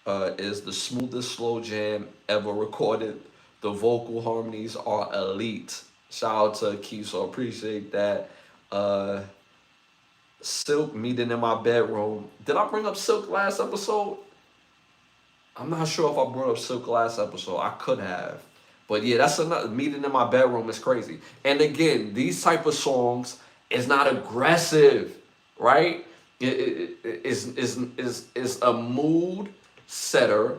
Is the smoothest slow jam ever recorded. The vocal harmonies are elite. Shout out to Keyshaw. Appreciate that. Silk meeting in my bedroom. Did I bring up Silk last episode? I'm not sure if I brought up Silk last episode. I could have. But yeah, that's another meeting in my bedroom is crazy. And again, these type of songs is not aggressive, right? It's a mood setter.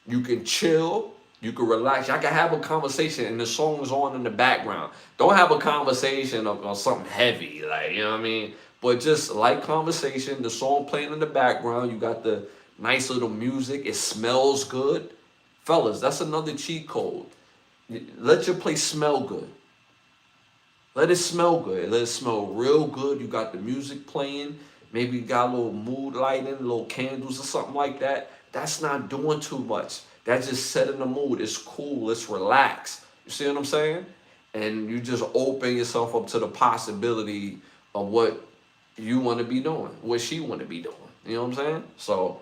You can chill, you can relax. I can have a conversation and the song is on in the background. Don't have a conversation on something heavy, like, you know what I mean? But just light conversation, the song playing in the background, you got the nice little music, it smells good. Fellas, that's another cheat code. Let your place smell good. Let it smell good. Let it smell real good. You got the music playing. Maybe you got a little mood lighting, little candles or something like that. That's not doing too much. That's just setting the mood. It's cool. It's relaxed. You see what I'm saying? And you just open yourself up to the possibility of what you want to be doing, what she want to be doing. You know what I'm saying? So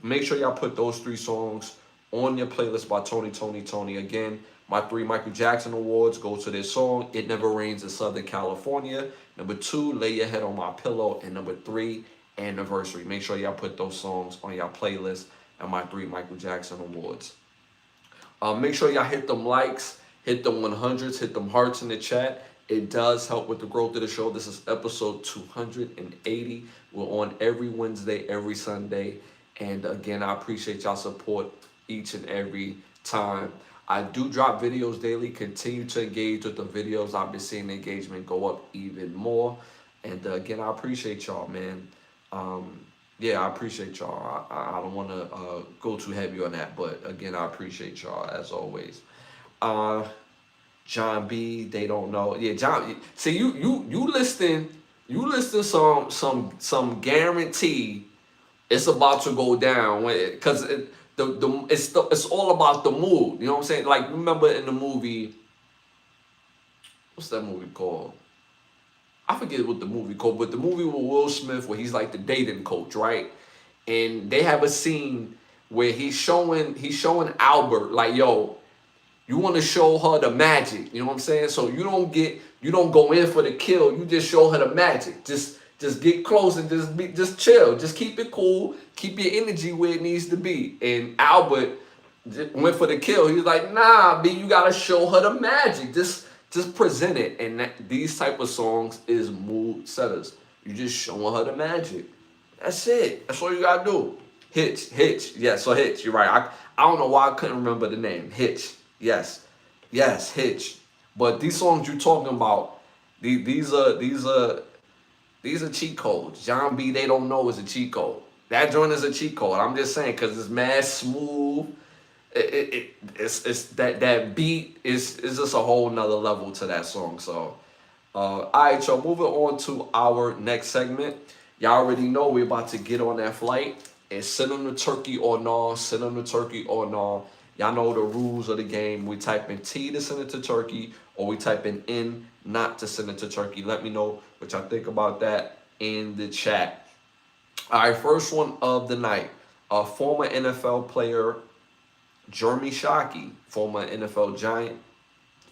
make sure y'all put those 3 songs on your playlist by Tony. Again, my 3 Michael Jackson awards go to this song, It Never Rains in Southern California. Number 2, Lay Your Head on My Pillow. And number 3, Anniversary. Make sure y'all put those songs on your playlist and my 3 Michael Jackson awards. Make sure y'all hit them likes, hit them 100s, hit them hearts in the chat. It does help with the growth of the show. This is episode 280. We're on every Wednesday, every Sunday. And again, I appreciate y'all support each and every time. I do drop videos daily. Continue to engage with the videos. I've been seeing the engagement go up even more. And again, I appreciate y'all, man. Yeah, I appreciate y'all. I don't want to go too heavy on that, but again, I appreciate y'all as always. John B, they don't know. Yeah, John. See, you listing some guarantee it's about to go down because it's all about the mood. You know what I'm saying? Like, remember in the movie, what's that movie called? I forget what the movie called, but the movie with Will Smith where he's like the dating coach, right? And they have a scene where he's showing Albert like, yo, you want to show her the magic. You know what I'm saying? So you don't go in for the kill. You just show her the magic. Just get close and just chill. Just keep it cool. Keep your energy where it needs to be. And Albert went for the kill. He was like, nah, B, you gotta show her the magic. Just present it. And these type of songs is mood setters. You just showing her the magic. That's it. That's all you gotta do. Hitch. Yeah, so Hitch. You're right. I don't know why I couldn't remember the name. Hitch. Yes, Hitch. But these songs you're talking about, these are cheat codes. John B, they don't know is a cheat code. That joint is a cheat code. I'm just saying because it's mad smooth. It's that beat is just a whole nother level to that song. So, all right, y'all. Moving on to our next segment. Y'all already know we're about to get on that flight and send them to Turkey or no. Send them to Turkey or no. Y'all know the rules of the game. We type in T to send it to Turkey, or we type in N not to send it to Turkey. Let me know what y'all think about that in the chat. All right, first one of the night. Former NFL player Jeremy Shockey, former NFL Giant,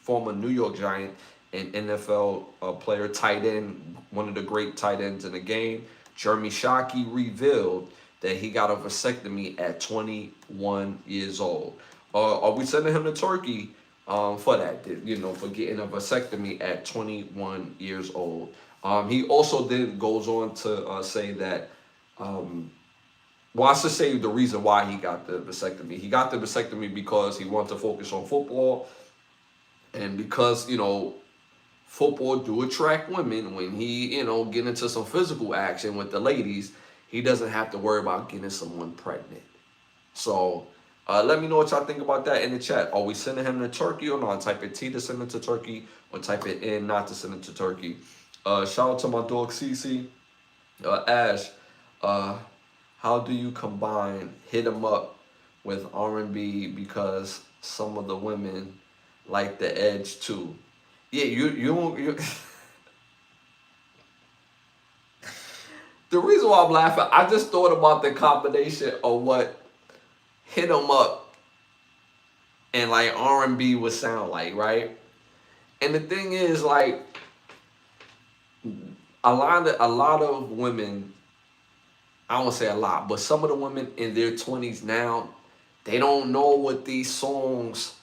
former New York Giant, and NFL player, tight end, one of the great tight ends in the game. Jeremy Shockey revealed that he got a vasectomy at 21 years old. Are we sending him to Turkey for that? You know, for getting a vasectomy at 21 years old. He also then goes on to say that. Well, I should say the reason why he got the vasectomy. He got the vasectomy because he wanted to focus on football, and because, you know, football do attract women. When he, you know, get into some physical action with the ladies, he doesn't have to worry about getting someone pregnant. So let me know what y'all think about that in the chat. Are we sending him to Turkey or not? Type it T to send it to Turkey, or type it N not to send it to Turkey. Shout out to my dog Cece. Ash, how do you combine Hit 'Em Up with R&B, because some of the women like the edge too? Yeah, you The reason why I'm laughing, I just thought about the combination of what Hit 'Em Up and like R&B would sound like, right? And the thing is, like, a lot of women, I won't say a lot, but some of the women in their 20s now, they don't know what these songs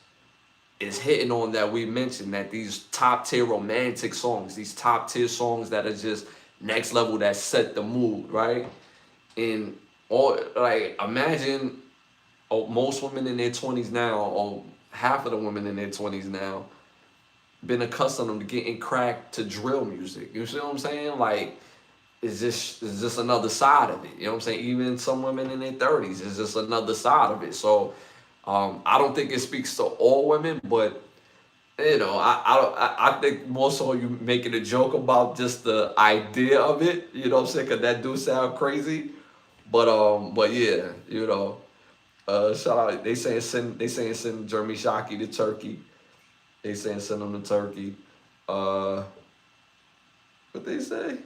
is hitting on that we mentioned, that these top tier romantic songs, these top tier songs that are just next level, that set the mood, right? And all, like, imagine, most women in their 20s now, or half of the women in their 20s now, been accustomed to getting cracked to drill music. You see what I'm saying? Like, it's just another side of it. You know what I'm saying? Even some women in their 30s, it's just another side of it. So I don't think it speaks to all women, but you know, I think more so you making a joke about just the idea of it. You know what I'm saying? Cause that do sound crazy. But yeah, you know, shout out. They saying send Jeremy Shockey to Turkey. They saying send him to Turkey. What they say?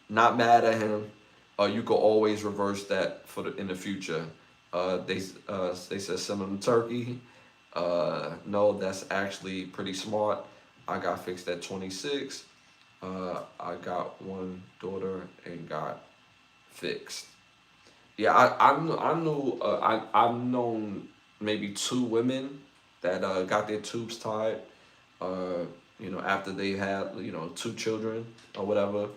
Not mad at him. You could always reverse that in the future. They said send him to Turkey. No, that's actually pretty smart. I got fixed at 26. I got one daughter and got fixed. Yeah, I've known maybe 2 women that got their tubes tied. You know, after they had, you know, 2 children or whatever.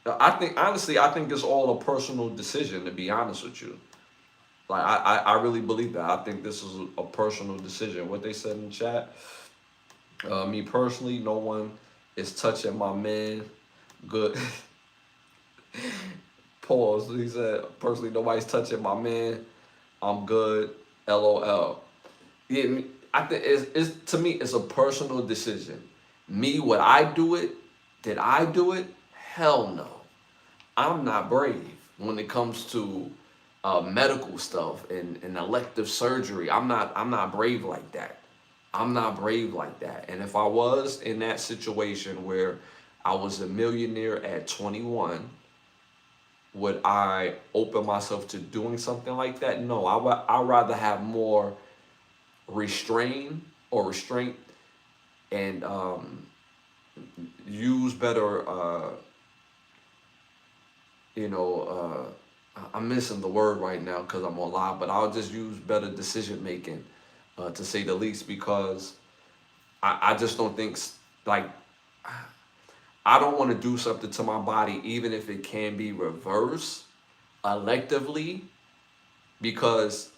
I think, honestly, I think it's all a personal decision, to be honest with you. Like, I really believe that. I think this is a personal decision. What they said in the chat, me personally, no one is touching my man. Good. Pause. He said, personally, nobody's touching my man. I'm good. LOL. Yeah, I think it's to me, it's a personal decision. Me, would I do it? Did I do it? Hell no. I'm not brave when it comes to medical stuff and elective surgery. I'm not brave like that. I'm not brave like that. And if I was in that situation where I was a millionaire at 21, would I open myself to doing something like that? No, I'd rather have more restraint and use better, I'm missing the word right now because I'm on live, but I'll just use better decision making, to say the least, because I just don't think, like, I don't want to do something to my body, even if it can be reversed electively, because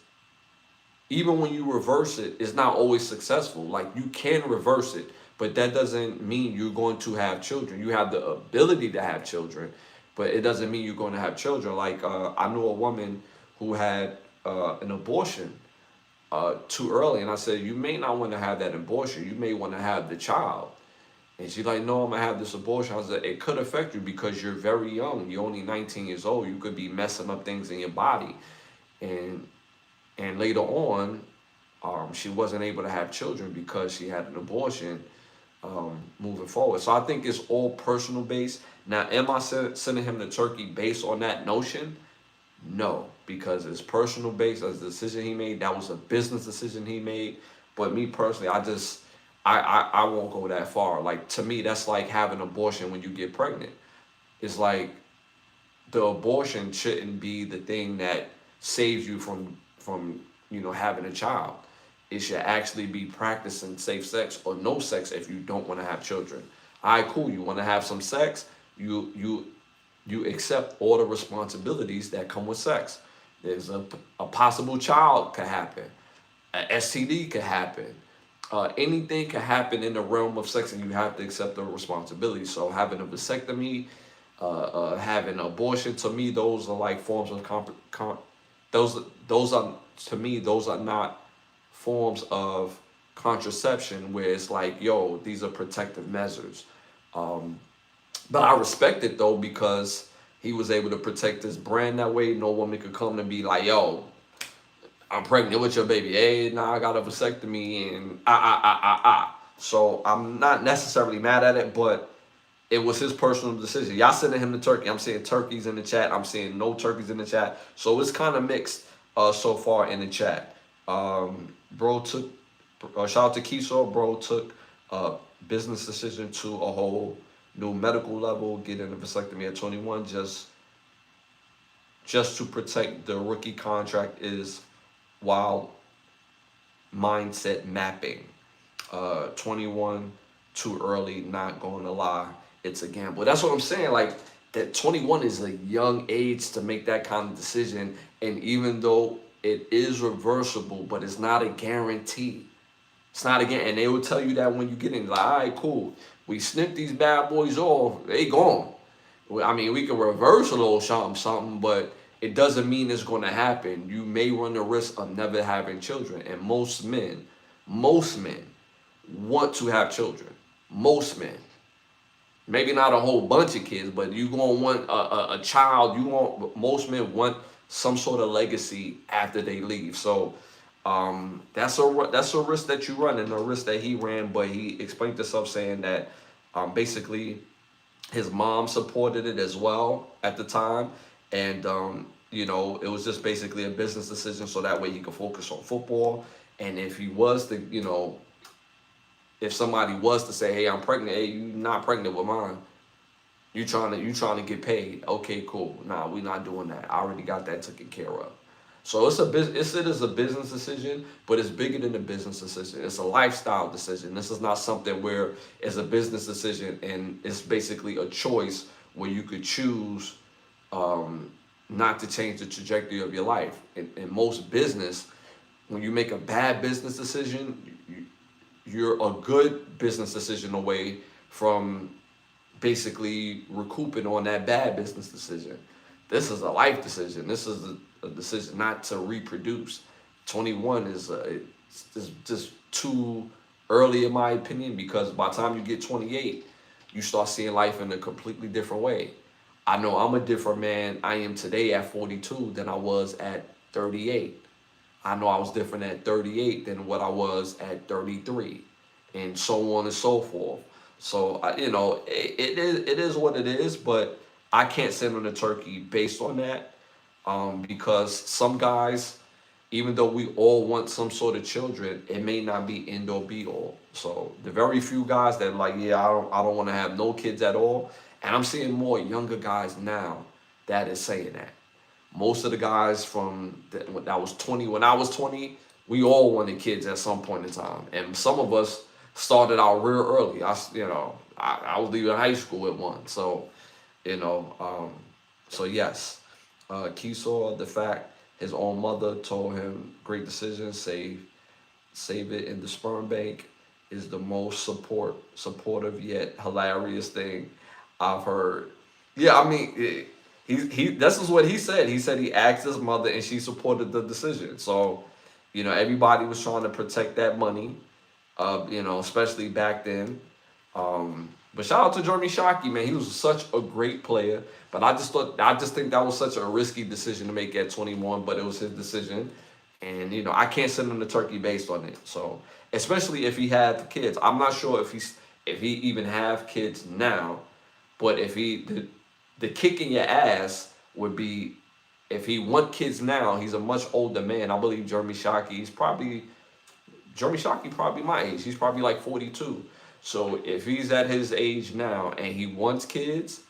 even when you reverse it, it's not always successful. Like, you can reverse it, but that doesn't mean you're going to have children. You have the ability to have children, but it doesn't mean you're going to have children. Like, I knew a woman who had an abortion too early, and I said, you may not want to have that abortion. You may want to have the child. And she's like, no, I'm going to have this abortion. I said, it could affect you because you're very young. You're only 19 years old. You could be messing up things in your body. And later on, she wasn't able to have children because she had an abortion moving forward. So I think it's all personal based. Now, am I sending him to Turkey based on that notion? No, because it's personal based as a decision he made. That was a business decision he made. But me personally, I won't go that far. Like to me, that's like having an abortion when you get pregnant. It's like the abortion shouldn't be the thing that saves you from having a child. It should actually be practicing safe sex or no sex if you don't want to have children. All right, cool. You want to have some sex? You accept all the responsibilities that come with sex. There's a possible child could happen, a STD could happen, anything can happen in the realm of sex, and you have to accept the responsibility. So having a vasectomy, having abortion, to me, those are like forms of those are to me those are not forms of contraception where it's like, yo, these are protective measures. Um, but I respect it though because he was able to protect his brand that way. No woman could come and be like, yo, I'm pregnant with your baby. Hey, now I got a vasectomy and So I'm not necessarily mad at it, but it was his personal decision. Y'all sending him to Turkey. I'm seeing turkeys in the chat. I'm seeing no turkeys in the chat. So it's kind of mixed so far in the chat. Bro took, shout out to Kiso. Bro took a business decision to a whole new medical level, getting a vasectomy at 21 just to protect the rookie contract is wild mindset mapping. 21 too early, not going to lie. It's a gamble. That's what I'm saying. Like that 21 is a young age to make that kind of decision. And even though it is reversible, but it's not a guarantee. It's not again, and they will tell you that when you get in. Like, all right, cool. We snip these bad boys off. They gone. I mean, we can reverse a little something, but it doesn't mean it's going to happen. You may run the risk of never having children, and most men want to have children. Most men, maybe not a whole bunch of kids, but you gonna want a child. Most men want some sort of legacy after they leave. So that's a risk that you run, and a risk that he ran. But he explained himself saying that basically his mom supported it as well at the time, and it was just basically a business decision so that way he could focus on football. And if he was to, if somebody was to say, "Hey, I'm pregnant," hey, you not pregnant with mine. You trying to get paid? Okay, cool. Nah, we not doing that. I already got that taken care of. So it is a business decision, but it's bigger than a business decision. It's a lifestyle decision. This is not something where it's a business decision and it's basically a choice where you could choose not to change the trajectory of your life. In most business, when you make a bad business decision, you're a good business decision away from basically recouping on that bad business decision. This is a life decision. This is a decision not to reproduce. 21 is just too early in my opinion, because by the time you get 28, you start seeing life in a completely different way. I know I'm a different man I am today at 42 than I was at 38. I know I was different at 38 than what I was at 33, and so on and so forth. So it is what it is, but I can't send on the turkey based on that, because some guys, even though we all want some sort of children, it may not be end or be all. So the very few guys that are like, yeah, I don't want to have no kids at all, and I'm seeing more younger guys now that is saying that. Most of the guys that was 20, when I was 20, we all wanted kids at some point in time, and some of us started out real early. I was leaving high school with one, so so yes, Kiesor, the fact his own mother told him, great decision, save it in the sperm bank, is the most supportive yet hilarious thing I've heard. Yeah, I mean, he this is what he said. He said he asked his mother and she supported the decision. So, everybody was trying to protect that money, especially back then. But shout out to Jeremy Shockey, man. He was such a great player. But I just think that was such a risky decision to make at 21, but it was his decision. And, I can't send him to Turkey based on it. So, especially if he had the kids. I'm not sure if he even have kids now, but if the kick in your ass would be if he want kids now, he's a much older man. I believe Jeremy Shockey probably my age. He's probably like 42. So if he's at his age now and he wants kids,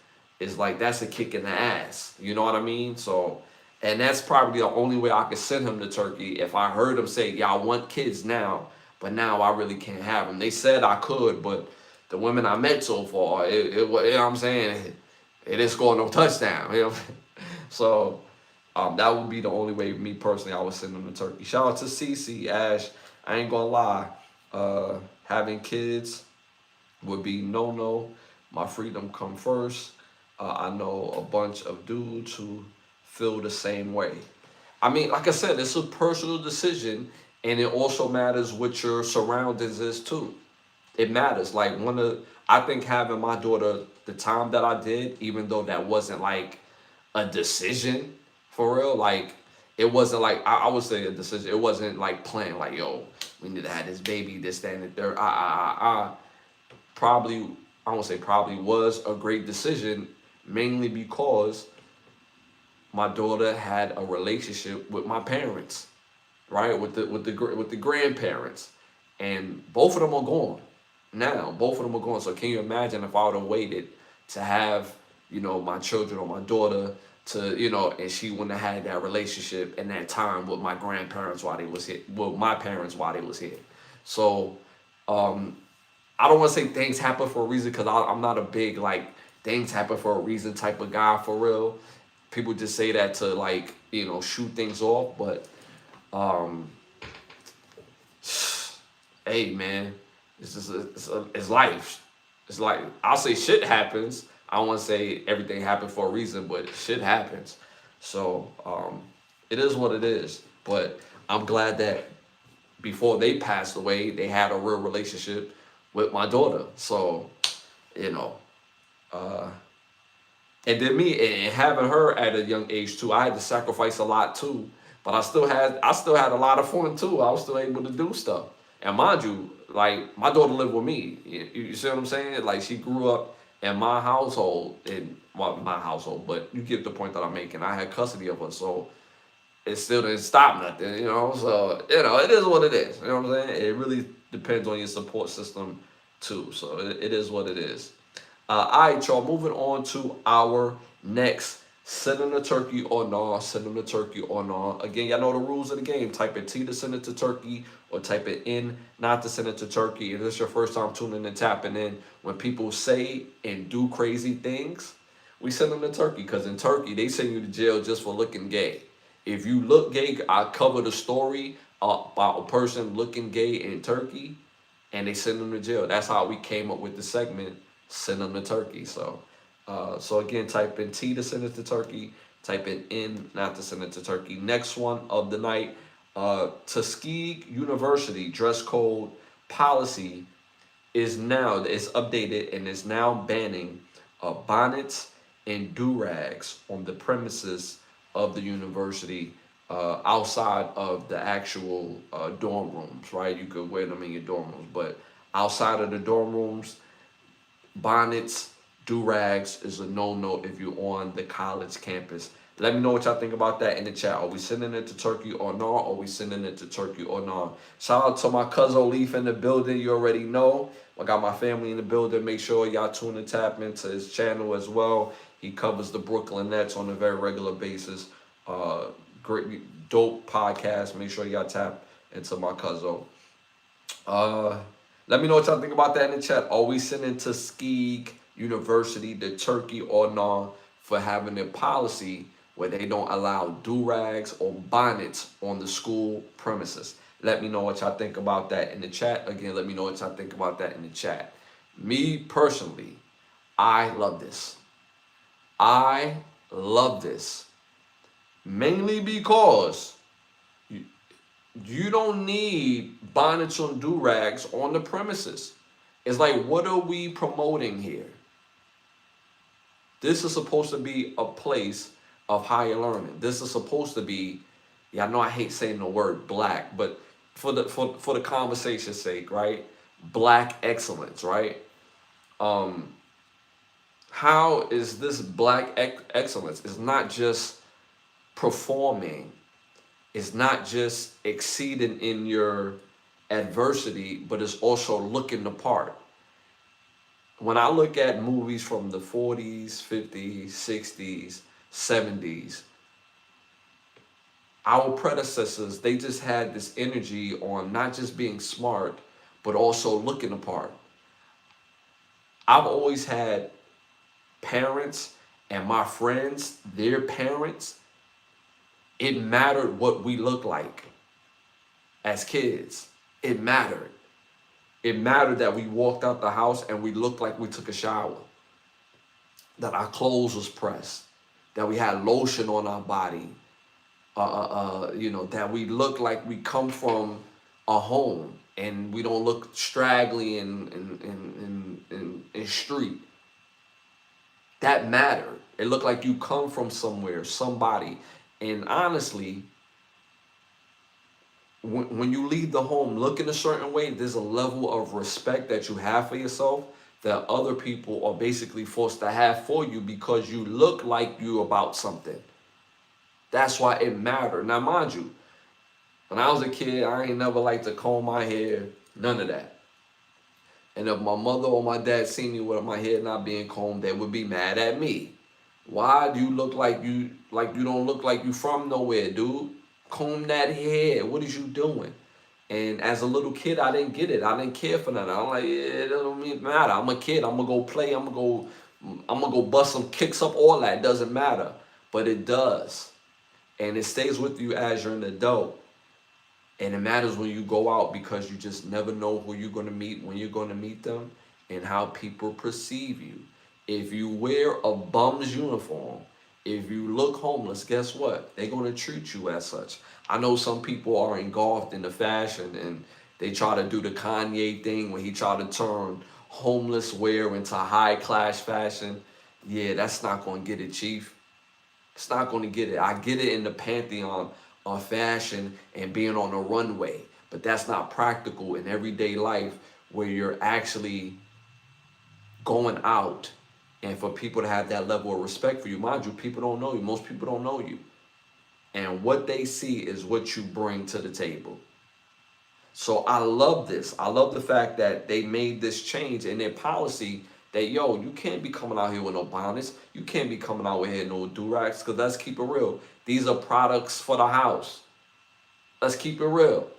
it's like that's a kick in the ass. You know what I mean? So, and that's probably the only way I could send him to Turkey if I heard him say, "Yeah, I want kids now, but now I really can't have them." They said I could, but the women I met so far, you know what I'm saying, it didn't score no touchdown. You know, so that would be the only way me personally I would send them to Turkey. Shout out to CC Ash. I ain't gonna lie, having kids would be no. My freedom come first. I know a bunch of dudes who feel the same way. I mean, like I said, it's a personal decision, and it also matters what your surroundings is too. It matters. Like I think having my daughter the time that I did, even though that wasn't like a decision for real, like it wasn't like I would say a decision. It wasn't like planned. Like yo, we need to have this baby, this, that, and the third. Probably I won't say probably was a great decision, mainly because my daughter had a relationship with my parents, right? With the grandparents, and both of them are gone now. Both of them are gone. So can you imagine if I would have waited to have my children or my daughter to and she wouldn't have had that relationship and that time with my grandparents while they was here, with my parents while they was here. So I don't want to say things happen for a reason because I'm not a big like things happen for a reason type of guy for real. People just say that to like shoot things off, but um, hey man, it's just it's life. It's like I'll say shit happens. I don't want to say everything happened for a reason, but shit happens. So it is what it is. But I'm glad that before they passed away, they had a real relationship with my daughter. So you know, uh, and then me and having her at a young age too, I had to sacrifice a lot too. But I still had a lot of fun too. I was still able to do stuff. And mind you, like my daughter lived with me. You see what I'm saying? Like she grew up in my household, in well, my household, but you get the point that I'm making. I had custody of her, so it still didn't stop nothing. So it is what it is. You know what I'm saying? It really depends on your support system too. So it is what it is. All right, y'all. Moving on to our next send them to Turkey or nah. Send them to Turkey or nah. Again, y'all know the rules of the game. Type in T to send it to Turkey or type it in not to send it to Turkey. If this is your first time tuning and tapping in, when people say and do crazy things, we send them to Turkey because in Turkey they send you to jail just for looking gay. If you look gay, I covered a story about a person looking gay in Turkey, and they send them to jail. That's how we came up with the segment, send them to Turkey. So again, type in T to send it to Turkey. Type in not to send it to Turkey. Next one of the night, Tuskegee University dress code policy is updated and is now banning bonnets and do-rags on the premises of the university outside of the actual dorm rooms, right? You could wear them in your dorm rooms, but outside of the dorm rooms, bonnets, do-rags is a no-no if you're on the college campus. Let me know what y'all think about that in the chat. Are we sending it to Turkey or not? Are we sending it to Turkey or not? Shout out to my cousin Leaf in the building. You already know. I got my family in the building. Make sure y'all tune and tap into his channel as well. He covers the Brooklyn Nets on a very regular basis. Great, dope podcast. Make sure y'all tap into my cousin. Let me know what y'all think about that in the chat. Are we sending Tuskegee University to Turkey or not for having a policy where they don't allow do-rags or bonnets on the school premises? Let me know what y'all think about that in the chat. Again, let me know what y'all think about that in the chat. Me personally, I love this. I love this. Mainly because you don't need bonnets and do-rags on the premises. It's like, what are we promoting here? This is supposed to be a place of higher learning. This is supposed to be, I know I hate saying the word black, but for the conversation's sake, right? Black excellence, right? How is this black excellence? It's not just performing is not just exceeding in your adversity, but it's also looking the part. When I look at movies from the 40s, 50s, 60s, 70s, our predecessors, they just had this energy on not just being smart, but also looking the part. I've always had parents and my friends, their parents, it mattered what we look like as kids. It mattered. It mattered that we walked out the house and we looked like we took a shower, that our clothes was pressed, that we had lotion on our body, that we look like we come from a home and we don't look straggly and street. That mattered. It looked like you come from somewhere, somebody. And honestly, when you leave the home looking a certain way, there's a level of respect that you have for yourself that other people are basically forced to have for you because you look like you about something. That's why it mattered. Now, mind you, when I was a kid, I ain't never liked to comb my hair, none of that. And if my mother or my dad see me with my hair not being combed, they would be mad at me. Why do you look like you don't look like you from nowhere, dude? Comb that hair. What is you doing? And as a little kid, I didn't get it. I didn't care for nothing. I'm like, yeah, it doesn't matter. I'm a kid. I'm gonna go play. I'm gonna go bust some kicks up. All that, it doesn't matter, but it does, and it stays with you as you're an adult. And it matters when you go out because you just never know who you're gonna meet, when you're gonna meet them, and how people perceive you. If you wear a bum's uniform, if you look homeless, guess what? They're going to treat you as such. I know some people are engulfed in the fashion and they try to do the Kanye thing when he tried to turn homeless wear into high class fashion. Yeah, that's not going to get it, Chief. It's not going to get it. I get it in the pantheon of fashion and being on a runway, but that's not practical in everyday life where you're actually going out. And for people to have that level of respect for you, mind you, people don't know you. Most people don't know you. And what they see is what you bring to the table. So I love this. I love the fact that they made this change in their policy that, yo, you can't be coming out here with no bonnets. You can't be coming out here with no do-rags, because let's keep it real. These are products for the house. Let's keep it real.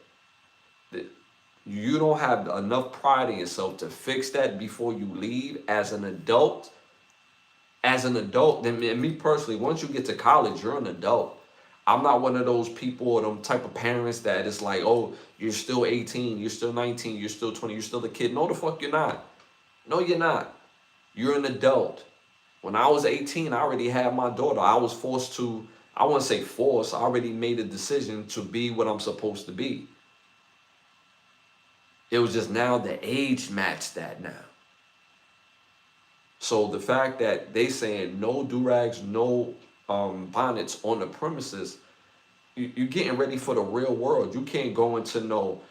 You don't have enough pride in yourself to fix that before you leave as an adult. Then me personally, once you get to college, you're an adult. I'm not one of those people or them type of parents that it's like, oh, you're still 18, you're still 19, you're still 20, you're still a kid. No, the fuck you're not. No, you're not. You're an adult. When I was 18, I already had my daughter. I was forced to, I wouldn't say forced, I already made a decision to be what I'm supposed to be. It was just now the age matched that now. So the fact that they saying no do-rags, no bonnets on the premises, you're getting ready for the real world. You can't go into no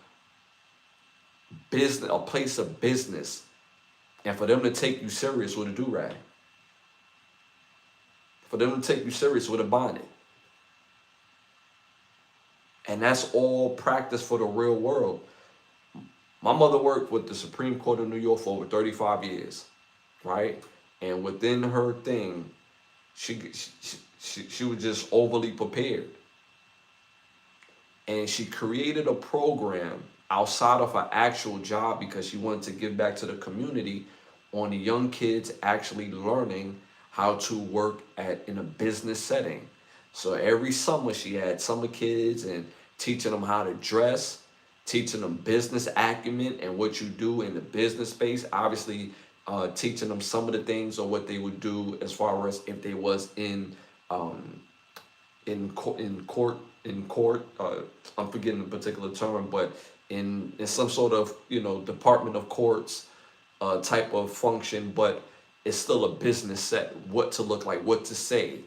business, a place of business, and for them to take you serious with a do-rag. For them to take you serious with a bonnet. And that's all practice for the real world. My mother worked with the Supreme Court of New York for over 35 years. Right? And within her thing, she was just overly prepared. And she created a program outside of her actual job because she wanted to give back to the community on the young kids actually learning how to work in a business setting. So every summer she had summer kids and teaching them how to dress, teaching them business acumen and what you do in the business space. Obviously, teaching them some of the things or what they would do as far as if they was in court. I'm forgetting the particular term, but in some sort of Department of Courts type of function, but it's still a business set. What to look like, what to say.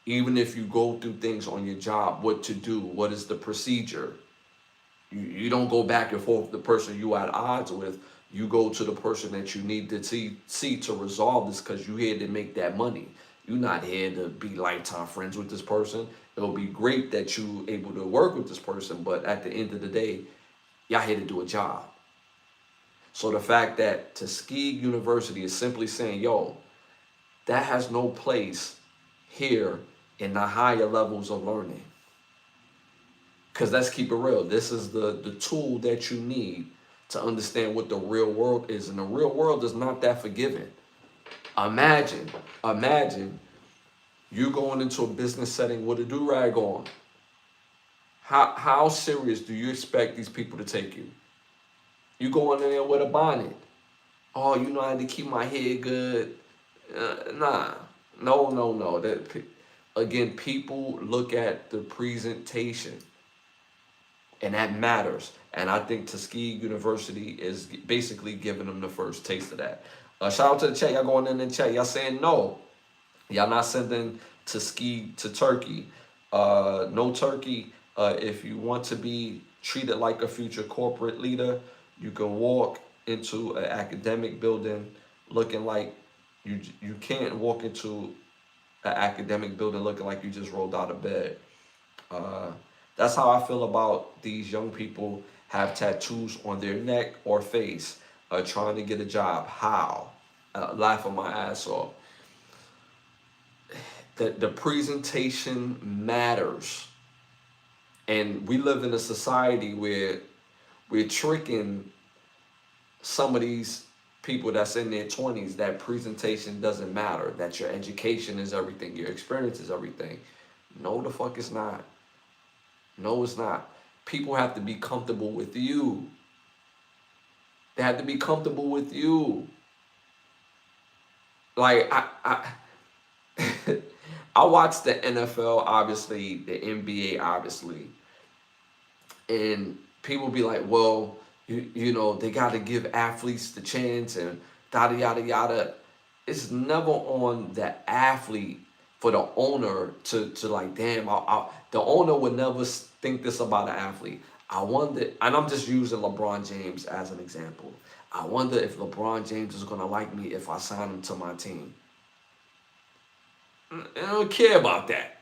Even if you go through things on your job, what to do, what is the procedure. You don't go back and forth with the person you at odds with. You go to the person that you need to see to resolve this because you're here to make that money. You're not here to be lifetime friends with this person. It'll be great that you able to work with this person, but at the end of the day, y'all here to do a job. So the fact that Tuskegee University is simply saying, yo, that has no place here in the higher levels of learning. Because let's keep it real. This is the tool that you need to understand what the real world is. And the real world is not that forgiving. Imagine you going into a business setting with a do-rag on. How serious do you expect these people to take you? You going in there with a bonnet. Oh, you know I had to keep my head good. Nah. No. Again, people look at the presentation. And that matters. And I think Tuskegee University is basically giving them the first taste of that. Shout out to the chat. Y'all going in the chat. Y'all saying no. Y'all not sending Tuskegee to Turkey. No Turkey. If you want to be treated like a future corporate leader, you can walk into an academic building looking like you can't walk into an academic building looking like you just rolled out of bed. That's how I feel about these young people have tattoos on their neck or face, trying to get a job. How? Laughing my ass off. The presentation matters. And we live in a society where we're tricking some of these people that's in their 20s that presentation doesn't matter, that your education is everything, your experience is everything. No, the fuck it's not. No, it's not. People have to be comfortable with you. They have to be comfortable with you. Like, I I watch the NFL, obviously, the NBA, obviously, and people be like, well, you know, they got to give athletes the chance and yada, yada, yada. It's never on the athlete for the owner to like, damn, the owner would never think this about an athlete. I wonder, and I'm just using LeBron James as an example. I wonder if LeBron James is going to like me if I sign him to my team. I don't care about that.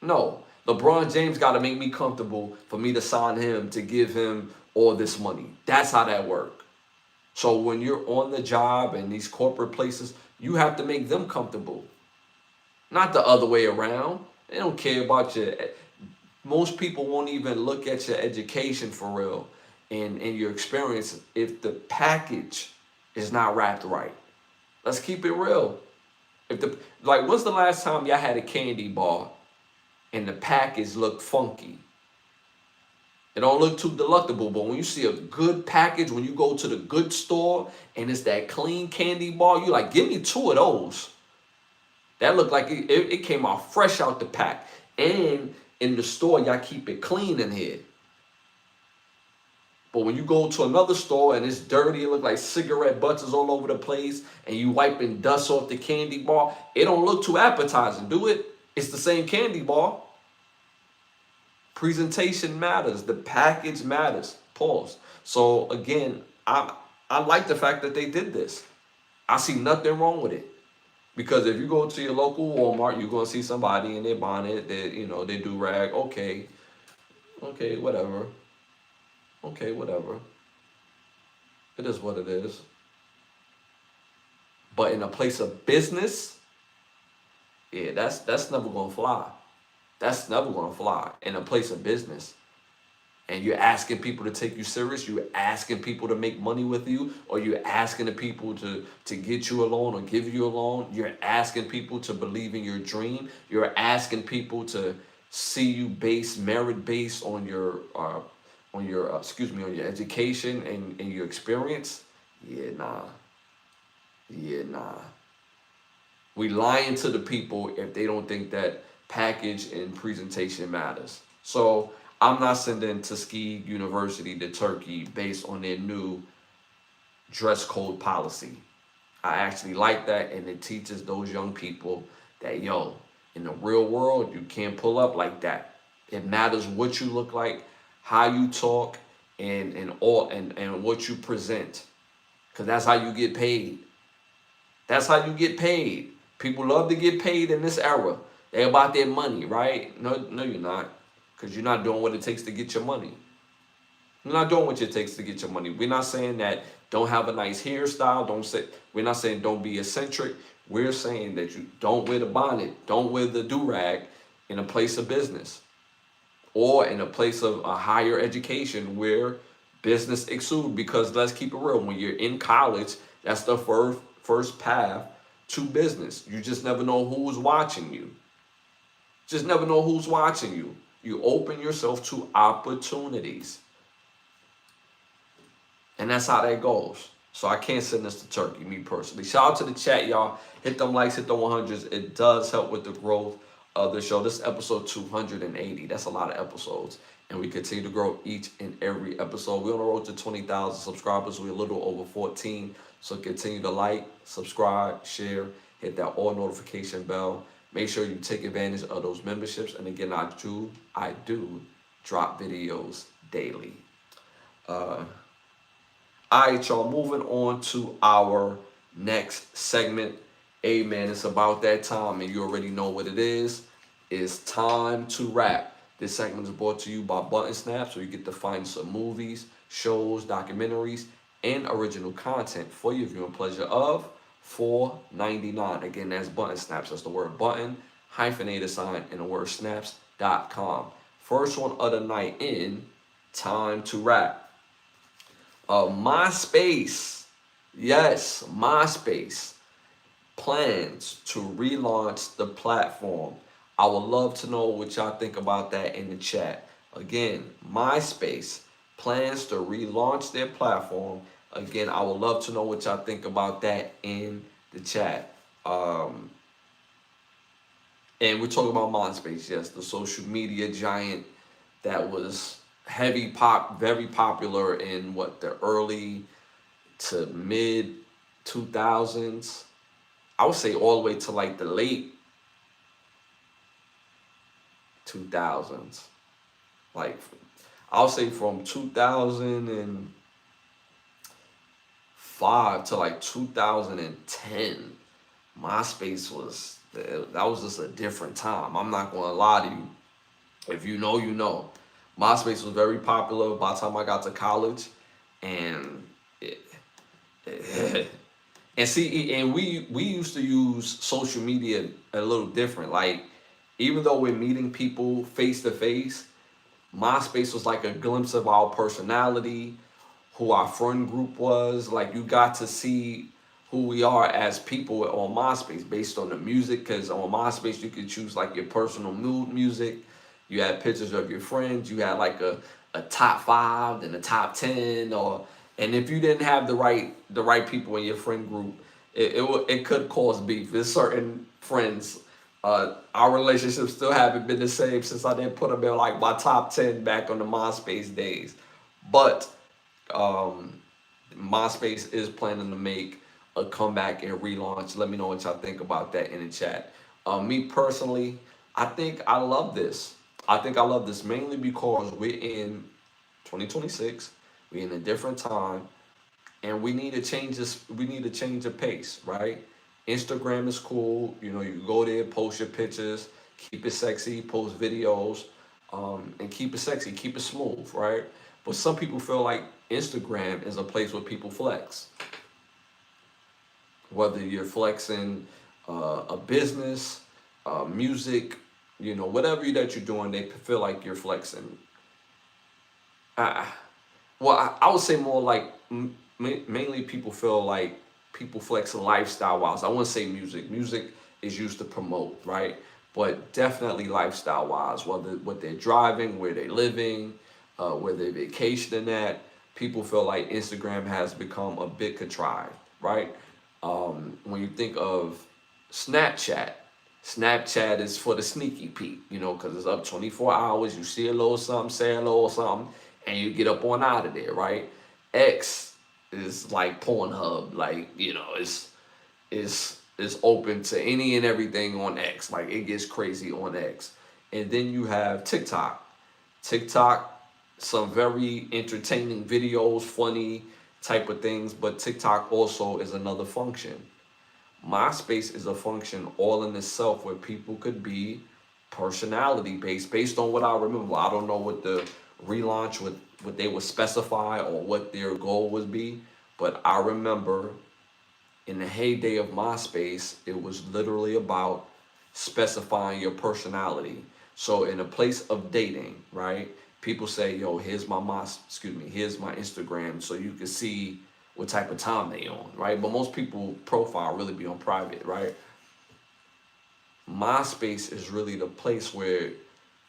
No, LeBron James got to make me comfortable for me to sign him, to give him all this money. That's how that works. So when you're on the job in these corporate places, you have to make them comfortable. Not the other way around. They don't care about your... Most people won't even look at your education for real and your experience if the package is not wrapped right. Let's keep it real. When's the last time y'all had a candy bar and the package looked funky? It don't look too delectable, but when you see a good package, when you go to the good store and it's that clean candy bar, you like, give me 2 of those. That looked like it came out fresh out the pack. And in the store, y'all keep it clean in here. But when you go to another store and it's dirty, it look like cigarette butts is all over the place, and you wiping dust off the candy bar, it don't look too appetizing, do it? It's the same candy bar. Presentation matters. The package matters. Pause. So again, I like the fact that they did this. I see nothing wrong with it. Because if you go to your local Walmart, you're gonna see somebody in their bonnet, they do rag. Okay, whatever. Okay, whatever. It is what it is. But in a place of business, yeah, that's never gonna fly. That's never gonna fly in a place of business. And you're asking people to take you serious, you're asking people to make money with you, or you're asking the people to get you a loan or give you a loan. You're asking people to believe in your dream. You're asking people to see you merit based on your education and your experience. Yeah, nah. We lying to the people if they don't think that package and presentation matters. So I'm not sending Tuskegee University to Turkey based on their new dress code policy. I actually like that, and it teaches those young people that, yo, in the real world, you can't pull up like that. It matters what you look like, how you talk, and what you present. Because that's how you get paid. That's how you get paid. People love to get paid in this era. They about their money, right? No, you're not, because you're not doing what it takes to get your money. You're not doing what it takes to get your money. We're not saying that don't have a nice hairstyle. Don't say. We're not saying don't be eccentric. We're saying that you don't wear the bonnet, don't wear the do-rag in a place of business or in a place of a higher education where business exude. Because let's keep it real, when you're in college, that's the first path to business. You just never know who's watching you. Just never know who's watching you. You open yourself to opportunities. And that's how that goes. So I can't send this to Turkey, me personally. Shout out to the chat, y'all. Hit them likes, hit the 100s. It does help with the growth of the show. This is episode 280. That's a lot of episodes. And we continue to grow each and every episode. We're on the road to 20,000 subscribers. We're a little over 14. So continue to like, subscribe, share, hit that all notification bell. Make sure you take advantage of those memberships. And again, I do drop videos daily. All right, y'all, moving on to our next segment. Amen. It's about that time, and you already know what it is. It's time to rap. This segment is brought to you by Button Snap, so you get to find some movies, shows, documentaries, and original content for your viewing pleasure of $4.99. Again, that's Button Snaps. That's the word button, hyphenated sign, and the word snaps.com. First one of the night in Time to Rap. MySpace, yes, MySpace plans to relaunch the platform. I would love to know what y'all think about that in the chat. Again, MySpace plans to relaunch their platform. Again, I would love to know what y'all think about that in the chat. And we're talking about MySpace, yes, the social media giant that was very popular in the early to mid 2000s. I would say all the way to like the late 2000s. Like, I'll say from 2005 to like 2010, MySpace that was just a different time. I'm not gonna lie to you. If you know, you know. MySpace was very popular by the time I got to college, and we used to use social media a little different. Like, even though we're meeting people face to face, MySpace was like a glimpse of our personality, who our friend group was. Like, you got to see who we are as people on MySpace based on the music, because on MySpace you could choose like your personal mood music. You had pictures of your friends. You had like a top 5 and a top 10, and if you didn't have the right people in your friend group, it could cause beef. There's certain friends. Our relationships still haven't been the same since I didn't put them in like my top 10 back on the MySpace days. But MySpace is planning to make a comeback and relaunch. Let me know what y'all think about that in the chat. Me personally, I think I love this. I think I love this mainly because we're in 2026. We're in a different time, and we need to change this. We need to change the pace, right? Instagram is cool. You know, you go there, post your pictures, keep it sexy, post videos, and keep it sexy, keep it smooth, right? But some people feel like Instagram is a place where people flex. Whether you're flexing a business, music, whatever that you're doing, they feel like you're flexing. I would say more like mainly people feel like people flex lifestyle-wise. I wouldn't say music. Music is used to promote, right? But definitely lifestyle-wise, what they're driving, where they're living, where they're vacationing at. People feel like Instagram has become a bit contrived, right? When you think of Snapchat is for the sneaky peek, because it's up 24 hours. You see a little something, say a little something, and you get up on out of there, right? X is like Pornhub, like, it's open to any and everything on X. Like, it gets crazy on X. And then you have TikTok. Some very entertaining videos, funny type of things, but TikTok also is another function. MySpace is a function all in itself where people could be personality based on what I remember. I don't know what the relaunch, what they would specify or what their goal would be, but I remember in the heyday of MySpace, it was literally about specifying your personality. So in a place of dating, right? People say, "Yo, here's my Instagram," so you can see what type of time they on, right? But most people profile really be on private, right? MySpace is really the place where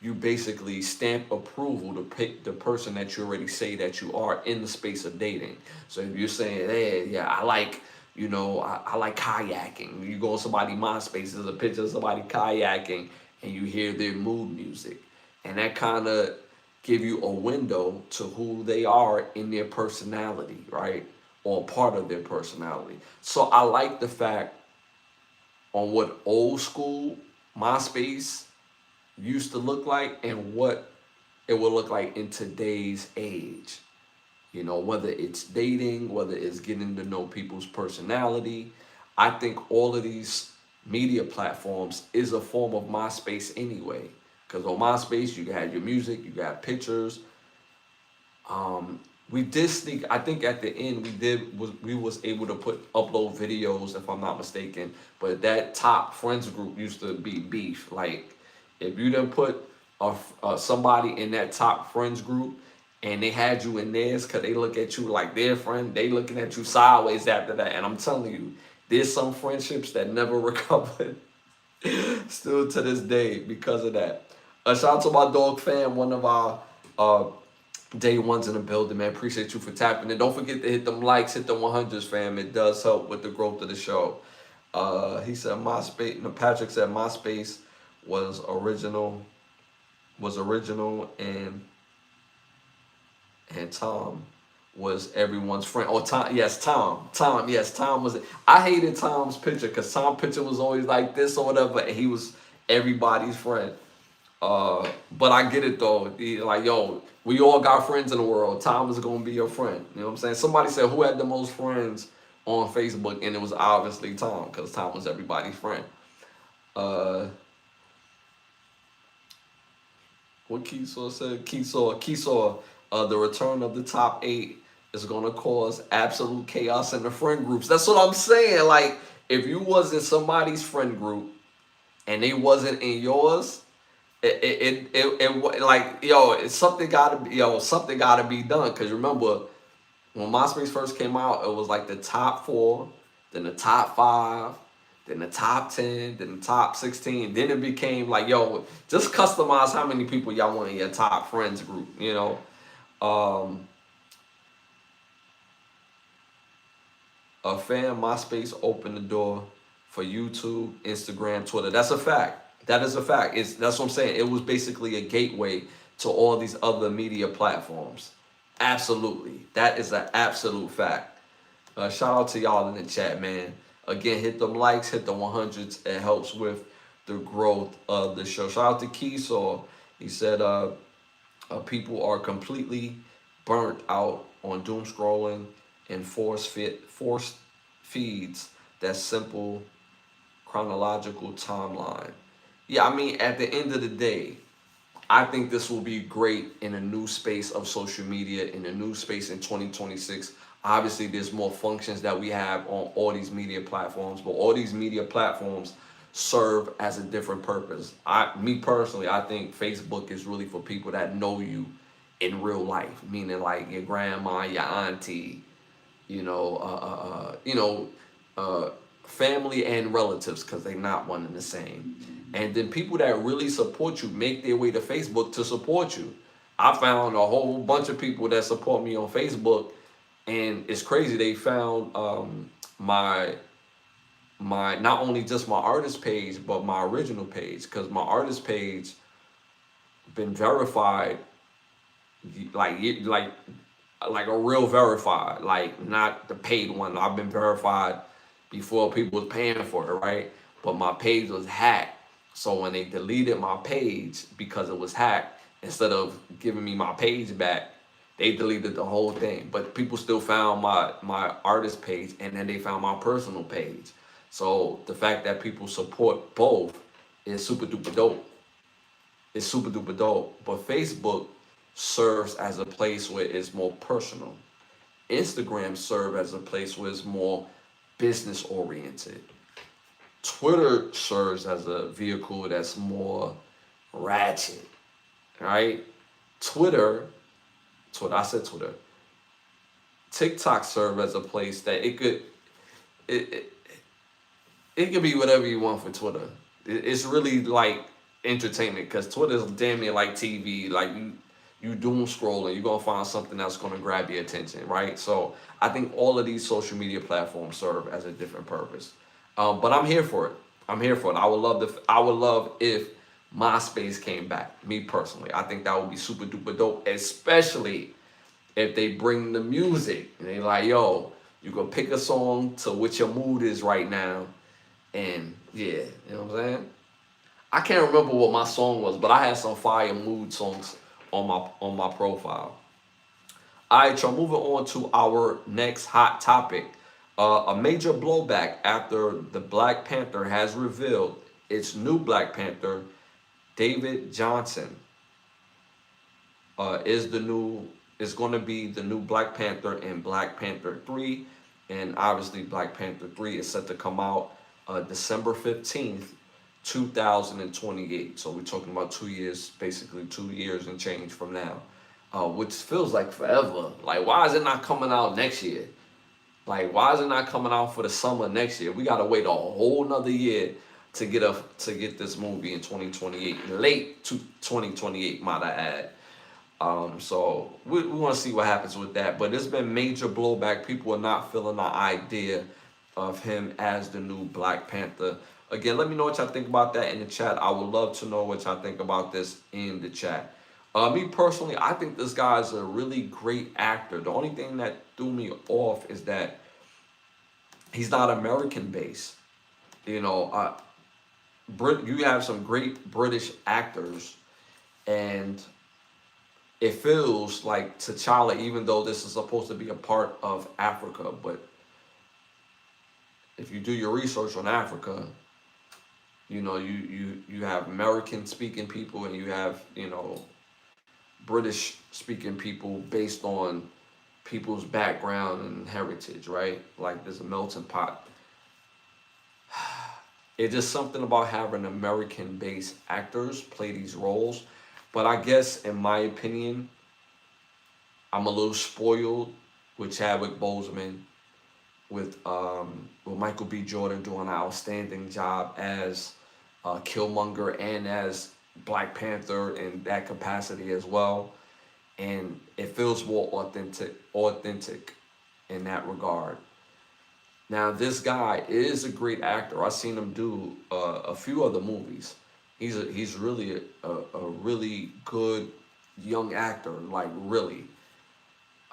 you basically stamp approval to pick the person that you already say that you are in the space of dating. So if you're saying, "Hey, yeah, I like, I like kayaking," you go on somebody MySpace, there's a picture of somebody kayaking, and you hear their mood music, and that kind of give you a window to who they are in their personality, right? Or part of their personality. So I like the fact on what old school MySpace used to look like and what it will look like in today's age. Whether it's dating, whether it's getting to know people's personality. I think all of these media platforms is a form of MySpace anyway. Because on MySpace, you had your music, you got pictures. We did sneak. I think at the end we was able to upload videos if I'm not mistaken. But that top friends group used to be beef. Like if you didn't put somebody in that top friends group and they had you in theirs because they look at you like their friend, they looking at you sideways after that. And I'm telling you, there's some friendships that never recovered still to this day because of that. Shout out to my dog fam, one of our day ones in the building, man. Appreciate you for tapping in. Don't forget to hit them likes, hit the 100s, fam. It does help with the growth of the show. He said MySpace. No, Patrick said MySpace was original, and Tom was everyone's friend. Oh, Tom, yes, Tom, yes, Tom was. I hated Tom's picture because Tom's picture was always like this or whatever, and he was everybody's friend. But I get it though. Like, yo, we all got friends in the world. Tom is gonna be your friend. You know what I'm saying? Somebody said who had the most friends on Facebook, and it was obviously Tom, because Tom was everybody's friend. What Keesaw said? Keesaw, the return of the top 8 is gonna cause absolute chaos in the friend groups. That's what I'm saying. Like, if you was in somebody's friend group and they wasn't in yours, like, something gotta be done. Cause remember when MySpace first came out, it was like the top 4, then the top 5, then the top 10, then the top 16. Then it became like, yo, just customize how many people y'all want in your top friends group. A fan MySpace opened the door for YouTube, Instagram, Twitter. That's a fact. That is a fact. That's what I'm saying. It was basically a gateway to all these other media platforms. Absolutely. That is an absolute fact. Shout out to y'all in the chat, man. Again, hit them likes, hit the 100s. It helps with the growth of the show. Shout out to Keesaw. He said people are completely burnt out on doom scrolling and forced feeds that simple chronological timeline. Yeah, I mean, at the end of the day, I think this will be great in a new space of social media, in a new space in 2026. Obviously, there's more functions that we have on all these media platforms, but all these media platforms serve as a different purpose. Me personally, I think Facebook is really for people that know you in real life, meaning like your grandma, your auntie, you know, family and relatives, because they're not one and the same. And then people that really support you make their way to Facebook to support you. I found a whole bunch of people that support me on Facebook, and it's crazy. They found my not only just my artist page, but my original page, because my artist page been verified like a real verified, like not the paid one. I've been verified before people was paying for it, right? But my page was hacked. So when they deleted my page because it was hacked, instead of giving me my page back, they deleted the whole thing. But people still found my artist page, and then they found my personal page. So the fact that people support both is super duper dope. It's super duper dope. But Facebook serves as a place where it's more personal. Instagram serves as a place where it's more business oriented. Twitter serves as a vehicle that's more ratchet, right? Twitter, I said Twitter. TikTok serves as a place that it, it, it could be whatever you want for Twitter. It's really like entertainment because Twitter's damn near like TV. Like you doom scrolling, you're gonna find something that's gonna grab your attention, right? So I think all of these social media platforms serve as a different purpose. But I'm here for it. I'm here for it. I would love if MySpace came back. Me personally, I think that would be super duper dope, especially if they bring the music and they like, yo, you can pick a song to what your mood is right now, and yeah, you know what I'm saying? I can't remember what my song was, but I had some fire mood songs on my profile. All right, y'all, moving on to our next hot topic. A major blowback after the Black Panther has revealed its new Black Panther, David Johnson, is the new is going to be the new Black Panther in Black Panther 3, and obviously Black Panther 3 is set to come out December 15th, 2028. So we're talking about 2 years, basically 2 years and change from now, which feels like forever. Like, why is it not coming out next year? Like, why is it not coming out for the summer next year? We gotta wait a whole nother year to get this movie in 2028, late to 2028, might I add. So we want to see what happens with that. But there's been major blowback. People are not feeling the idea of him as the new Black Panther. Again, let me know what y'all think about that in the chat. I would love to know what y'all think about this in the chat. Me personally, I think this guy is a really great actor. The only thing that threw me off is that he's not American based. You know, you have some great British actors, and it feels like T'Challa, even though this is supposed to be a part of Africa, but if you do your research on Africa, you know, you have American speaking people and you have, you know, British speaking people based on people's background and heritage, right? Like there's a melting pot. It's just something about having American based actors play these roles. But I guess, in my opinion, I'm a little spoiled with Chadwick Boseman, with Michael B. Jordan doing an outstanding job as Killmonger and as Black Panther in that capacity as well, and it feels more authentic in that regard. Now, this guy is a great actor. I've seen him do a few other movies. He's really a really good young actor, like really.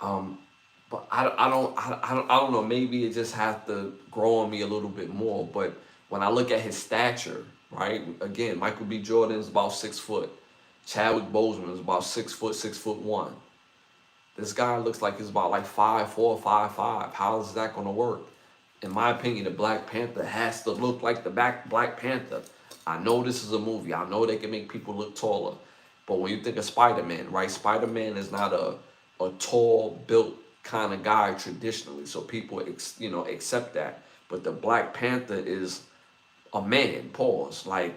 But I don't know. Maybe it just has to grow on me a little bit more. But when I look at his stature, right? Again, Michael B. Jordan is about 6 foot. Chadwick Boseman is about 6 foot, 6'1". This guy looks like he's about like 5'4", 5'5". How is that going to work? In my opinion, the Black Panther has to look like the Black Panther. I know this is a movie. I know they can make people look taller. But when you think of Spider-Man, right? Spider-Man is not a tall, built kind of guy traditionally. So people, accept that. But the Black Panther is a man, pause. Like,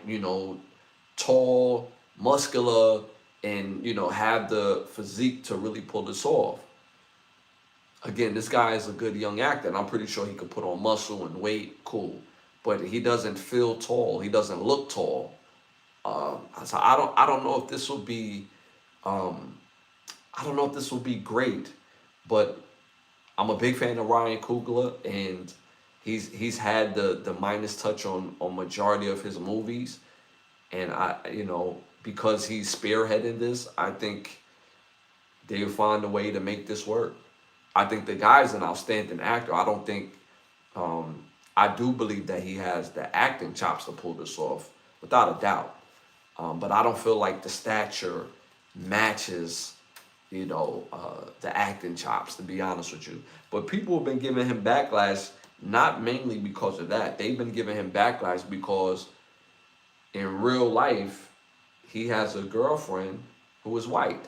tall, muscular, and, have the physique to really pull this off. Again, this guy is a good young actor, and I'm pretty sure he could put on muscle and weight, cool. But he doesn't feel tall. He doesn't look tall. So I don't know if this will be, I don't know if this will be great. But I'm a big fan of Ryan Coogler, and he's had the minus touch on majority of his movies, and because he's spearheading this, I think they'll find a way to make this work. I think the guy's an outstanding actor. I don't think, I do believe that he has the acting chops to pull this off, without a doubt. But I don't feel like the stature matches, the acting chops, to be honest with you. But people have been giving him backlash not mainly because of that. They've been giving him backlash because in real life, he has a girlfriend who is white.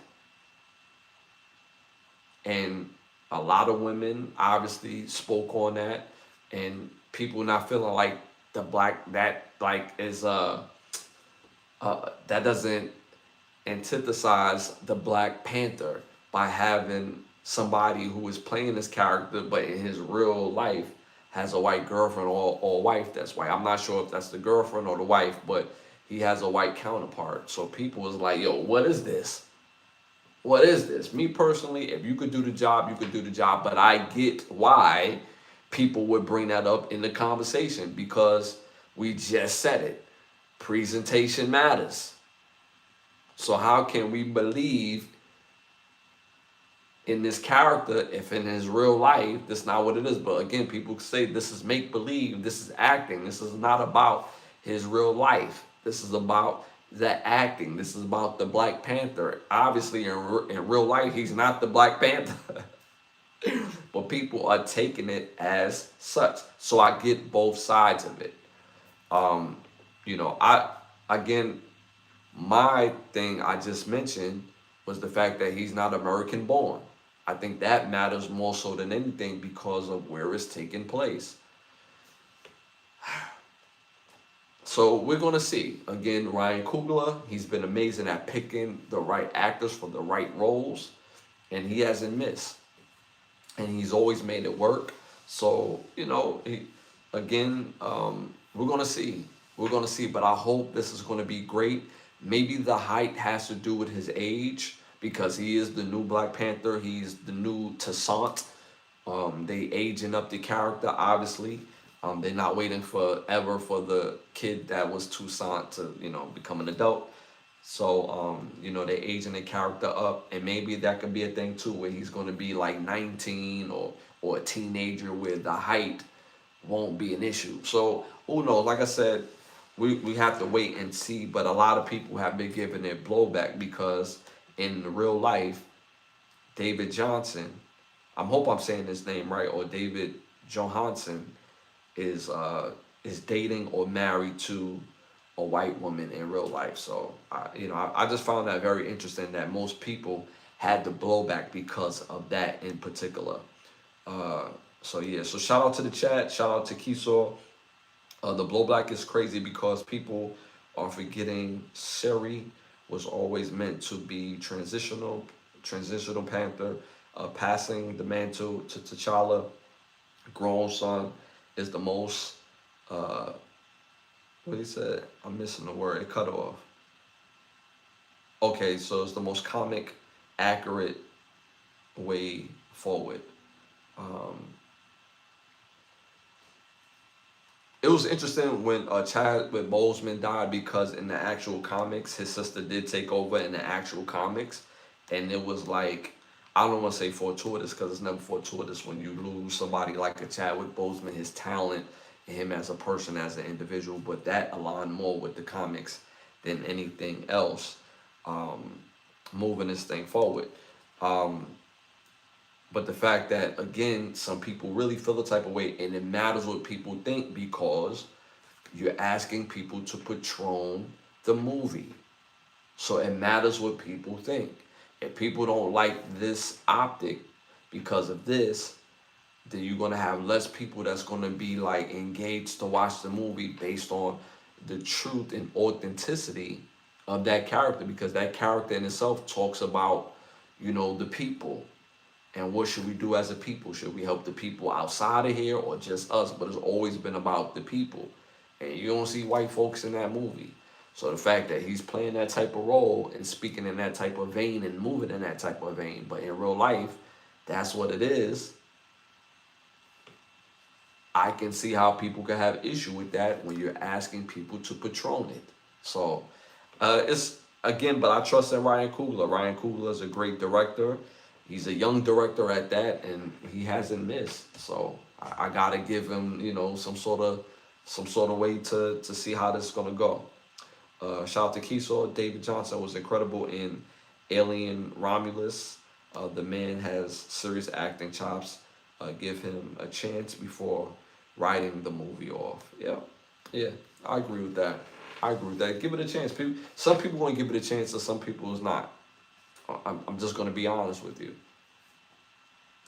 And a lot of women obviously spoke on that, and people not feeling like the black, that like is that doesn't antithesize the Black Panther by having somebody who is playing this character but in his real life has a white girlfriend or wife that's white. I'm not sure if that's the girlfriend or the wife, but he has a white counterpart. So people was like, yo, what is this? What is this? Me personally, if you could do the job, you could do the job. But I get why people would bring that up in the conversation, because we just said it. Presentation matters. So how can we believe in this character if in his real life that's not what it is? But again, people say this is make believe, this is acting. This is not about his real life. This is about the acting. This is about the Black Panther. Obviously, in real life, he's not the Black Panther. But people are taking it as such. So I get both sides of it. You know, again, my thing I just mentioned was the fact that he's not American born. I think that matters more so than anything because of where it's taking place. So we're going to see. Again, Ryan Coogler, he's been amazing at picking the right actors for the right roles, and he hasn't missed. And he's always made it work. So, you know, again, we're going to see. We're going to see, but I hope this is going to be great. Maybe the height has to do with his age, because he is the new Black Panther. He's the new Toussaint. They aging up the character, obviously. They're not waiting forever for the kid that was Toussaint to, you know, become an adult. So, you know, they're aging the character up, and maybe that could be a thing too, where he's going to be like 19 or a teenager, where the height won't be an issue. So, who knows? Like I said, we have to wait and see, but a lot of people have been giving it blowback because in real life, David Johnson, I hope I'm saying his name right, or David Johansen, is dating or married to a white woman in real life. So I just found that very interesting that most people had the blowback because of that in particular. So yeah, so shout out to the chat, shout out to Kiso. The blowback is crazy because people are forgetting Siri was always meant to be transitional Panther, passing the mantle to T'Challa. Grown son is the most, what he said? I'm missing the word. It cut off. Okay, so it's the most comic, accurate way forward. It was interesting when Chadwick Boseman died, because in the actual comics, his sister did take over in the actual comics, and it was like, I don't want to say fortuitous, because it's never fortuitous when you lose somebody like a Chadwick Boseman, his talent, and him as a person, as an individual, but that aligned more with the comics than anything else, moving this thing forward. But the fact that, again, some people really feel the type of way, and it matters what people think, because you're asking people to patron the movie. So it matters what people think. If people don't like this optic because of this, then you're going to have less people that's going to be like engaged to watch the movie based on the truth and authenticity of that character, because that character in itself talks about, you know, the people. And what should we do as a people? Should we help the people outside of here or just us? But it's always been about the people. And you don't see white folks in that movie. So the fact that he's playing that type of role and speaking in that type of vein and moving in that type of vein, but in real life, that's what it is. I can see how people can have issue with that when you're asking people to patron it. So it's, again, but I trust in Ryan Coogler. Ryan Coogler is a great director. He's a young director at that, and he hasn't missed. So I gotta give him, you know, some sort of way to see how this is gonna go. Shout out to Kiso. David Johnson was incredible in Alien Romulus. The man has serious acting chops. Give him a chance before writing the movie off. Yeah, yeah, I agree with that. I agree with that. Give it a chance. Some people gonna give it a chance, and some people is not. I'm just gonna be honest with you.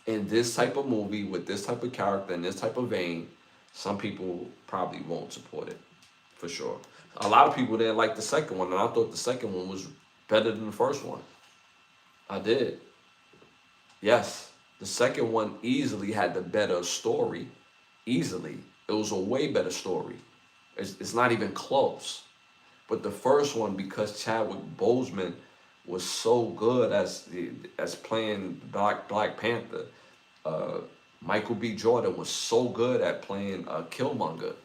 In this type of movie with this type of character and this type of vein, some people probably won't support it, for sure. A lot of people didn't like the second one, and I thought the second one was better than the first one. I did. Yes, the second one easily had the better story. Easily, it was a way better story. It's not even close. But the first one, because Chadwick Boseman was so good as playing Black Panther, uh, Michael B. Jordan was so good at playing Killmonger.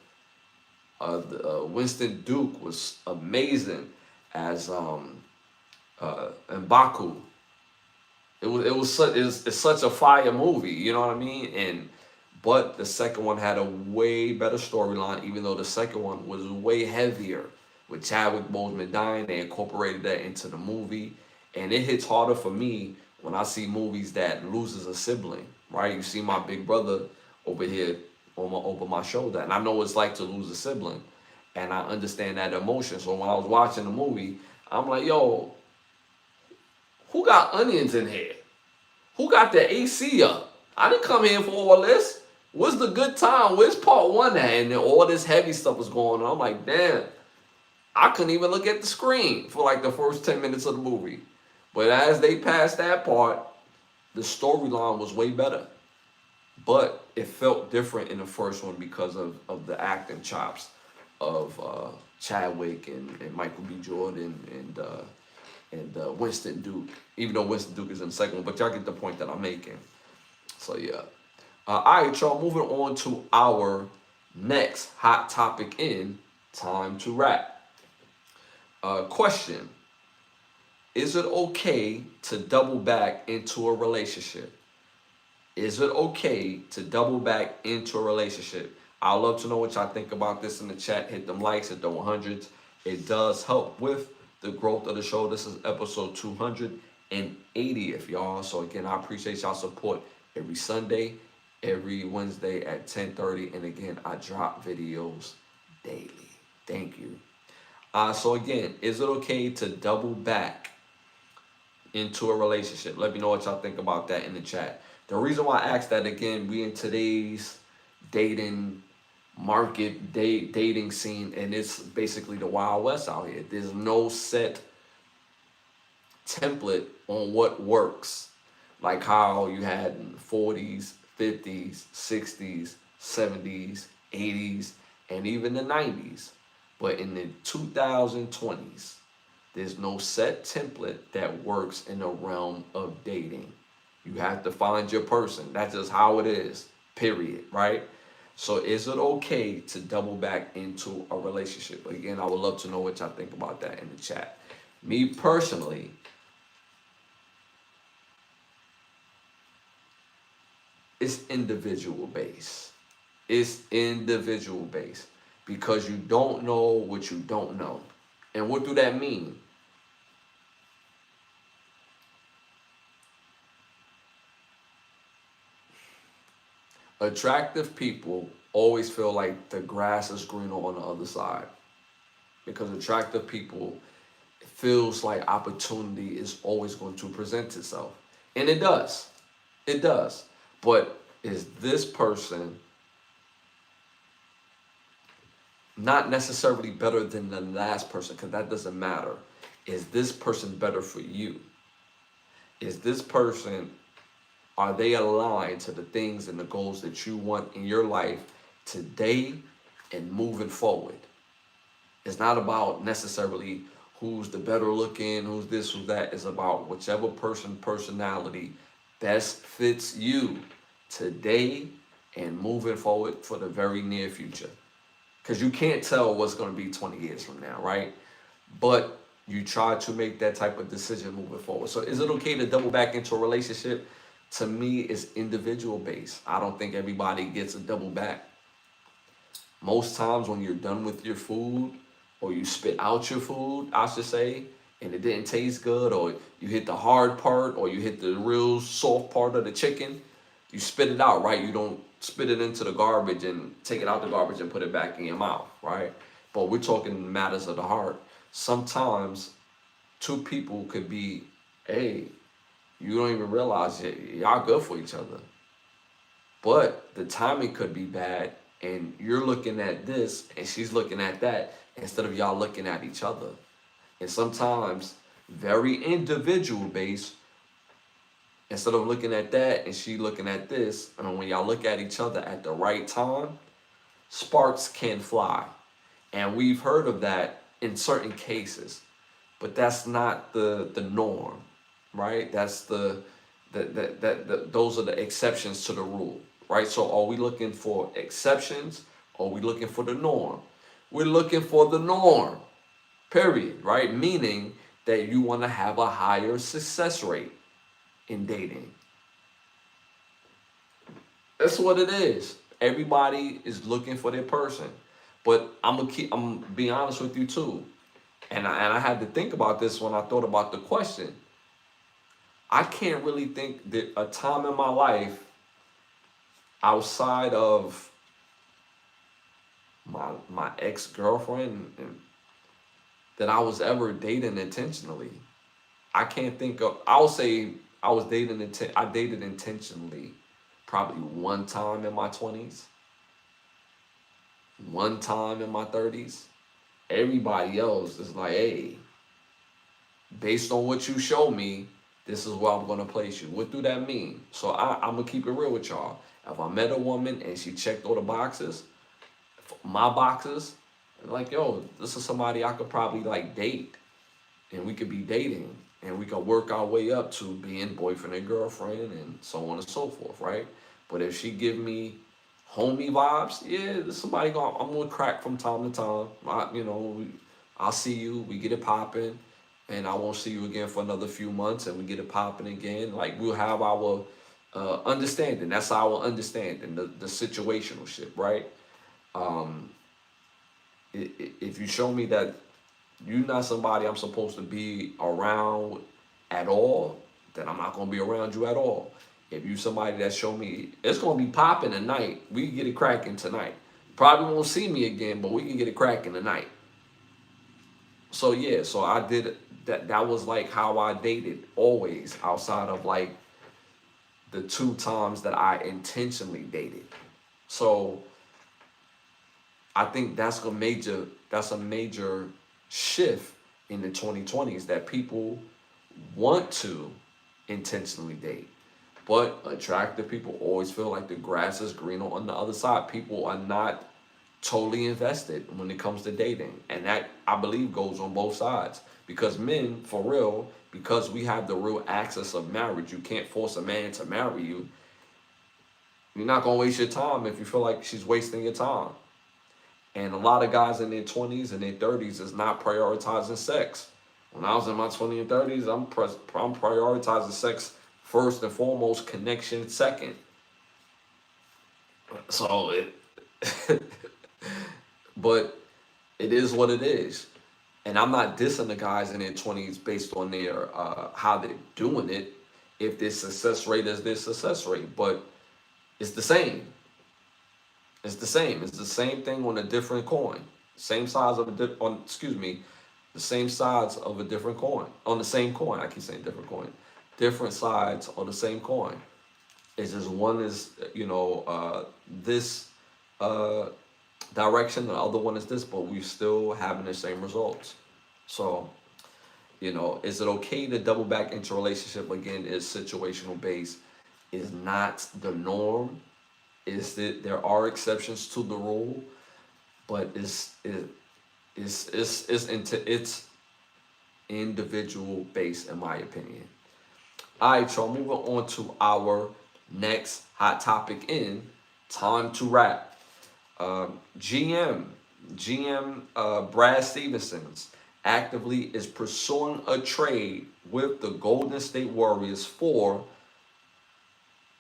Winston Duke was amazing as M'Baku. It's such a fire movie, you know what I mean? But the second one had a way better storyline, even though the second one was way heavier. With Chadwick Boseman dying, they incorporated that into the movie, and it hits harder for me when I see movies that loses a sibling. Right? You see my big brother over here over my shoulder, and I know what it's like to lose a sibling, and I understand that emotion. So when I was watching the movie, I'm like, yo, who got onions in here? Who got the AC up? I didn't come here for all this. What's the good time? Where's part one at? And then all this heavy stuff was going on. I'm like, damn, I couldn't even look at the screen for like the first 10 minutes of the movie. But as they passed that part, the storyline was way better. But it felt different in the first one because of the acting chops of Chadwick and Michael B. Jordan and Winston Duke. Even though Winston Duke is in the second one, but y'all get the point that I'm making. So yeah. All right, y'all. Moving on to our next hot topic in Time to Rap. Question: is it okay to double back into a relationship? Is it okay to double back into a relationship? I'd love to know what y'all think about this in the chat. Hit them likes, hit the 100s. It does help with the growth of the show. This is episode 280th, y'all. So again, I appreciate y'all support every Sunday, every Wednesday at 10:30. And again, I drop videos daily. Thank you. So again, is it okay to double back into a relationship? Let me know what y'all think about that in the chat. The reason why I asked that, again, we in today's dating market, dating scene, and it's basically the Wild West out here. There's no set template on what works. Like how you had in the 40s, 50s, 60s, 70s, 80s, and even the 90s. But in the 2020s, there's no set template that works in the realm of dating. You have to find your person. That's just how it is, period, right? So is it okay to double back into a relationship? Again, I would love to know what y'all think about that in the chat. Me personally, it's individual based. It's individual based because you don't know what you don't know. And what do that mean? Attractive people always feel like the grass is greener on the other side, because attractive people, it feels like opportunity is always going to present itself. And it does. It does. But is this person not necessarily better than the last person? Because that doesn't matter. Is this person better for you? Is this person, are they aligned to the things and the goals that you want in your life today and moving forward? It's not about necessarily who's the better looking, who's this, who's that. It's about whichever personality best fits you today and moving forward for the very near future. Because you can't tell what's going to be 20 years from now, right? But you try to make that type of decision moving forward. So is it okay to double back into a relationship? To me, it's individual based. I don't think everybody gets a double back. Most times when you're done with your food, or you spit out your food, I should say, and it didn't taste good, or you hit the hard part, or you hit the real soft part of the chicken, you spit it out, right? You don't spit it into the garbage and take it out the garbage and put it back in your mouth, right? But we're talking matters of the heart. Sometimes two people could be, hey, you don't even realize y'all good for each other. But the timing could be bad, and you're looking at this and she's looking at that instead of y'all looking at each other. And sometimes, very individual based, instead of looking at that and she looking at this, and when y'all look at each other at the right time, sparks can fly. And we've heard of that in certain cases, but that's not the norm, right? That's those are the exceptions to the rule, right? So are we looking for exceptions or are we looking for the norm? We're looking for the norm, period, right? Meaning that you want to have a higher success rate in dating. That's what it is. Everybody is looking for their person. But I'm being honest with you too. And I had to think about this when I thought about the question. I can't really think that a time in my life outside of my ex-girlfriend that I was ever dating intentionally. I can't think of, I'll say I dated intentionally probably one time in my 20s, one time in my 30s. Everybody else is like, hey, based on what you show me, this is where I'm going to place you. What do that mean? So I'm going to keep it real with y'all. If I met a woman and she checked all the boxes, my boxes, like, yo, this is somebody I could probably like date. And we could be dating. And we could work our way up to being boyfriend and girlfriend and so on and so forth, right? But if she give me homie vibes, yeah, there's somebody I'm going to crack from time to time. I'll see you, we get it popping. And I won't see you again for another few months, and we get it popping again. Like, we'll have our understanding. That's our understanding, the situational shit, right? If you show me that you're not somebody I'm supposed to be around at all, then I'm not going to be around you at all. If you somebody that show me it's going to be popping tonight, we can get it cracking tonight. Probably won't see me again, but we can get it cracking tonight. So yeah, so I did that. That was like how I dated always, outside of like the 2 times that I intentionally dated. So I think that's a major shift in the 2020s, that people want to intentionally date. But attractive people always feel like the grass is greener on the other side. People are not totally invested when it comes to dating. And that, I believe, goes on both sides. Because men, for real, because we have the real access of marriage, you can't force a man to marry you. You're not going to waste your time if you feel like she's wasting your time. And a lot of guys in their 20s and their 30s is not prioritizing sex. When I was in my 20s and 30s, I'm prioritizing sex first and foremost, connection second. So but it is what it is. And I'm not dissing the guys in their 20s based on their how they're doing it, if their success rate is their success rate. But it's the same. It's the same. It's the same thing on a different coin. Same size of the same sides of a different coin. On the same coin. I keep saying different coin. Different sides on the same coin. It's just one is, this direction, the other one is this, but we're still having the same results. So, is it okay to double back into a relationship? Again, is situational based, is not the norm. Is that there are exceptions to the rule, but it's individual based, in my opinion. All right, y'all, moving on to our next hot topic in Time to Rap. GM Brad Stevenson's actively is pursuing a trade with the Golden State Warriors for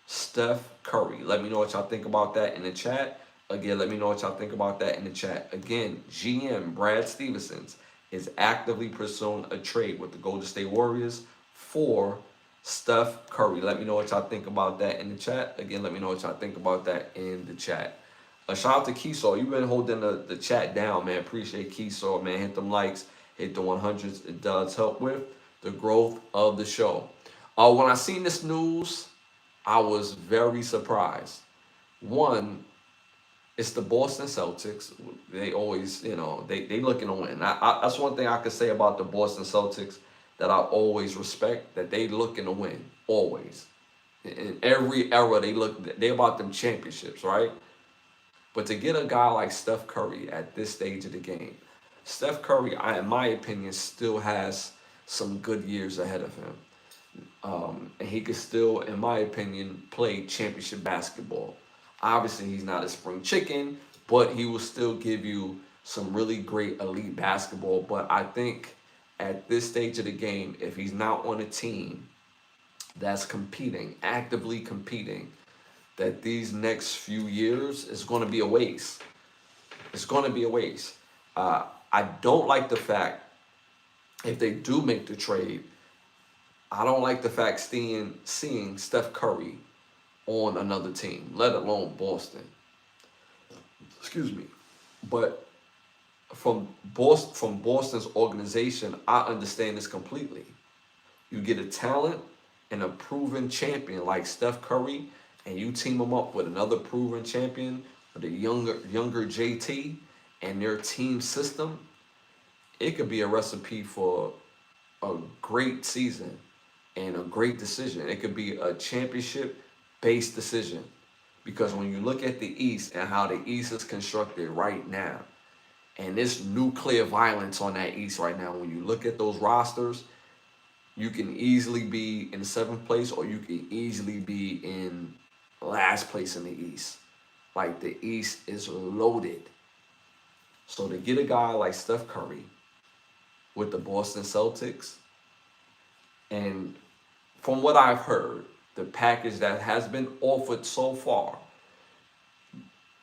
Steph Curry. Let me know what y'all think about that in the chat. Again, let me know what y'all think about that in the chat. Again, GM Brad Stevenson's is actively pursuing a trade with the Golden State Warriors for Steph Curry. Let me know what y'all think about that in the chat. Again, let me know what y'all think about that in the chat. Shout out to Keesaw. You've been holding the chat down, man. Appreciate Keesaw, man. Hit them likes, hit the 100s. It does help with the growth of the show. When I seen this news, I was very surprised. One, it's the Boston Celtics. They always, they looking to win. That's one thing I could say about the Boston Celtics that I always respect, that they looking to win, always. In every era, they about them championships, right? But to get a guy like Steph Curry at this stage of the game, Steph Curry, in my opinion, still has some good years ahead of him. And he could still, in my opinion, play championship basketball. Obviously, he's not a spring chicken, but he will still give you some really great elite basketball. But I think at this stage of the game, if he's not on a team that's competing, actively competing, that these next few years is going to be a waste. It's going to be a waste. I don't like the fact, if they do make the trade, I don't like the fact seeing Steph Curry on another team, let alone Boston. Excuse me. But from Boston's organization, I understand this completely. You get a talent and a proven champion like Steph Curry, and you team him up with another proven champion, with a younger JT, and their team system, it could be a recipe for a great season and a great decision. It could be a championship-based decision. Because when you look at the East and how the East is constructed right now, and this nuclear violence on that East right now, when you look at those rosters, you can easily be in 7th place or you can easily be in last place in the East. Like, the East is loaded. So to get a guy like Steph Curry with the Boston Celtics, and from what I've heard, the package that has been offered so far,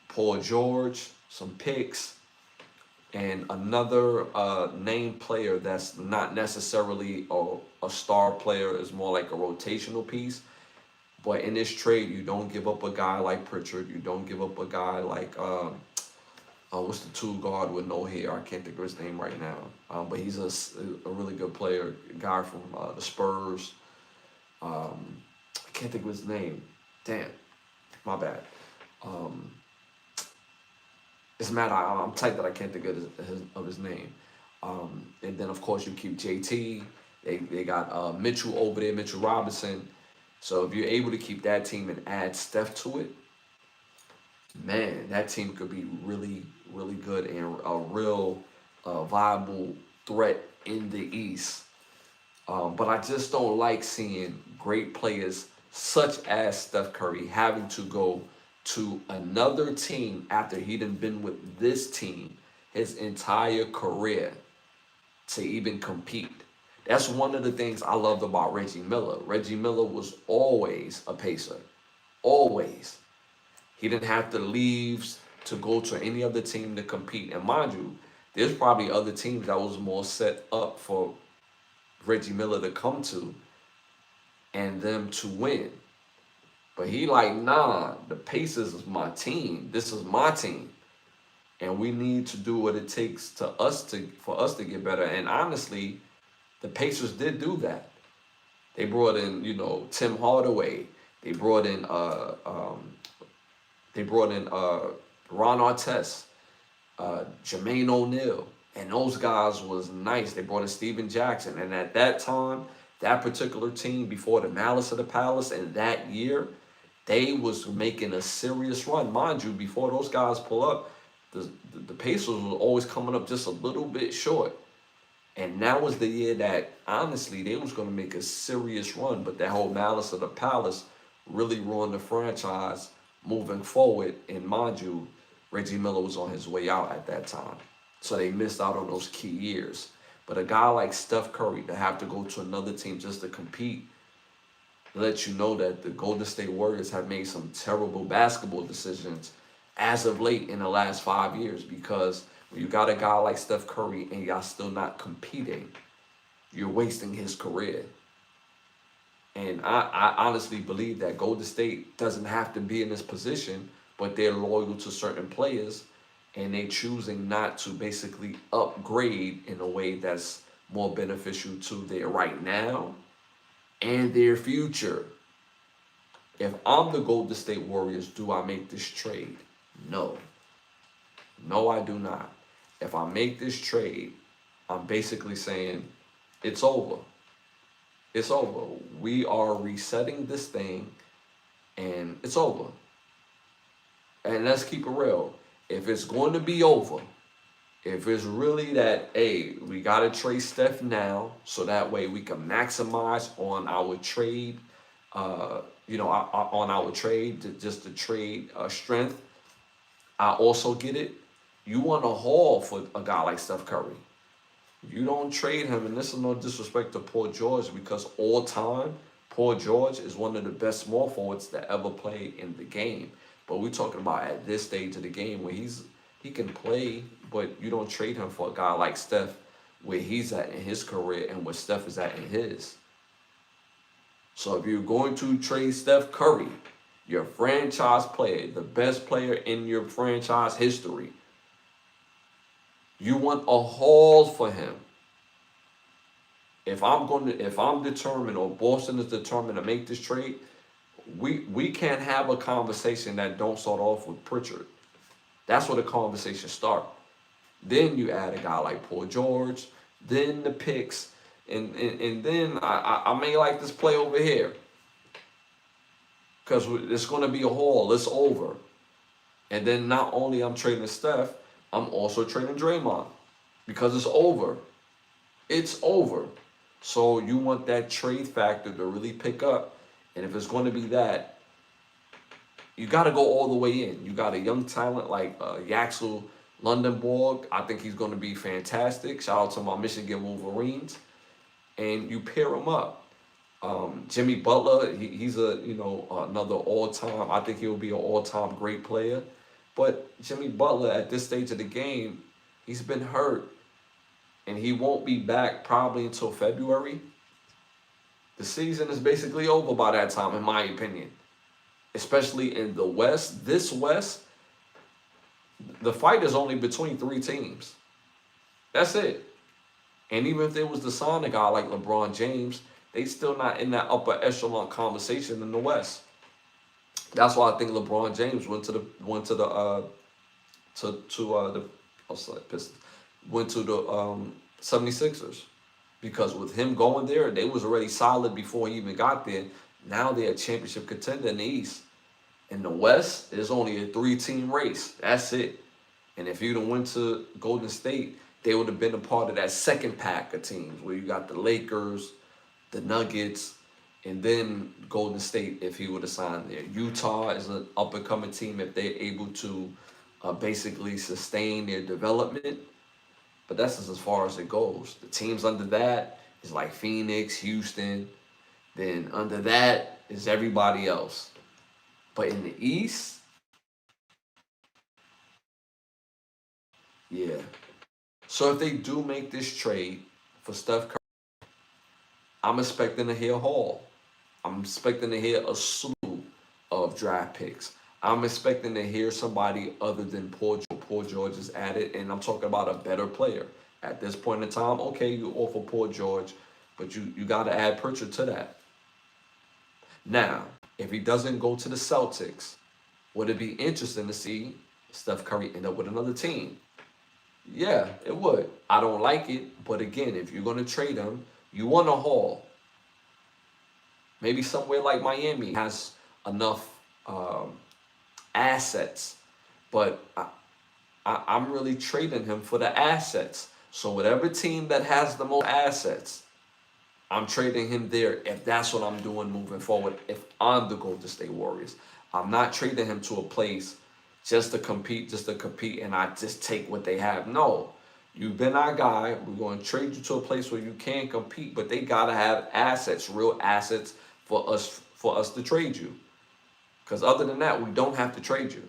Paul George, some picks, and another named player that's not necessarily a star player, is more like a rotational piece. But in this trade, you don't give up a guy like Pritchard. You don't give up a guy like, what's the 2 guard with no hair? I can't think of his name right now. But he's a really good player, a guy from the Spurs. I can't think of his name. Damn, my bad. It's mad. I'm tight that I can't think of his name. And then, of course, you keep JT. They got Mitchell over there, Mitchell Robinson. So if you're able to keep that team and add Steph to it, man, that team could be really, really good and a real viable threat in the East. But I just don't like seeing great players such as Steph Curry having to go to another team after he done been with this team his entire career to even compete. That's one of the things I loved about Reggie Miller. Reggie Miller was always a pacer. Always. He didn't have to leave to go to any other team to compete. And mind you, there's probably other teams that was more set up for Reggie Miller to come to and them to win. But he like, nah, the Pacers is my team. This is my team. And we need to do what it takes for us to get better. And honestly, the Pacers did do that. They brought in, Tim Hardaway. They brought in Ron Artest, Jermaine O'Neal, and those guys was nice. They brought in Steven Jackson, and at that time, that particular team, before the Malice of the Palace, and that year, they was making a serious run. Mind you, before those guys pull up, the Pacers was always coming up just a little bit short. And that was the year that, honestly, they was going to make a serious run. But that whole Malice of the Palace really ruined the franchise moving forward. And mind you, Reggie Miller was on his way out at that time. So they missed out on those key years. But a guy like Steph Curry to have to go to another team just to compete lets you know that the Golden State Warriors have made some terrible basketball decisions as of late in the last 5 years. Because when you got a guy like Steph Curry and y'all still not competing, you're wasting his career. And I honestly believe that Golden State doesn't have to be in this position, but they're loyal to certain players and they choosing not to basically upgrade in a way that's more beneficial to their right now and their future. If I'm the Golden State Warriors, do I make this trade? No. No, I do not. If I make this trade, I'm basically saying it's over. It's over. We are resetting this thing and it's over. And let's keep it real. If it's going to be over, if it's really that, hey, we got to trade Steph now so that way we can maximize on our trade, on our trade, just to trade strength. I also get it. You want to haul for a guy like Steph Curry. You don't trade him, and this is no disrespect to Paul George because all time, Paul George is one of the best small forwards that ever played in the game. But we're talking about at this stage of the game where he can play, but you don't trade him for a guy like Steph where he's at in his career and where Steph is at in his. So if you're going to trade Steph Curry, your franchise player, the best player in your franchise history, you want a haul for him. If I'm determined or Boston is determined to make this trade, we can't have a conversation that don't start off with Pritchard. That's where the conversation starts. Then you add a guy like Paul George, then the picks, and then I may like this play over here. Because it's going to be a haul. It's over. And then not only I'm trading Steph, I'm also trading Draymond. Because it's over. It's over. So you want that trade factor to really pick up. And if it's going to be that, you got to go all the way in. You got a young talent like Yaxel Lundenborg. I think he's going to be fantastic. Shout out to my Michigan Wolverines. And you pair him up. Jimmy Butler, he's another all-time. I think he'll be an all-time great player. But Jimmy Butler at this stage of the game, he's been hurt. And he won't be back probably until February. The season is basically over by that time, in my opinion. Especially in the West. This West, the fight is only between 3 teams. That's it. And even if there was to sign a guy like LeBron James, they still not in that upper echelon conversation in the West. That's why I think LeBron James went to the Pistons, went to the 76ers. Because with him going there, they was already solid before he even got there. Now they're a championship contender in the East. In the West, there's only a 3-team race. That's it. And if you'd have went to Golden State, they would have been a part of that second pack of teams where you got the Lakers, the Nuggets, and then Golden State if he would have signed there. Utah is an up-and-coming team if they're able to basically sustain their development. But that's just as far as it goes. The teams under that is like Phoenix, Houston. Then under that is everybody else. But in the East, yeah. So if they do make this trade for Steph Curry, I'm expecting to hear Hall. I'm expecting to hear a slew of draft picks. I'm expecting to hear somebody other than Paul George. Paul George is added, and I'm talking about a better player. At this point in time, okay, you offer Paul George, but you got to add Pritchard to that. Now, if he doesn't go to the Celtics, would it be interesting to see Steph Curry end up with another team? Yeah, it would. I don't like it, but again, if you're going to trade him, you want a haul. Maybe somewhere like Miami has enough assets, but I'm really trading him for the assets. So whatever team that has the most assets, I'm trading him there if that's what I'm doing moving forward. If I'm the Golden State Warriors, I'm not trading him to a place just to compete, and I just take what they have. No, you've been our guy. We're going to trade you to a place where you can compete, but they got to have assets, real assets for us to trade you. Because other than that, we don't have to trade you.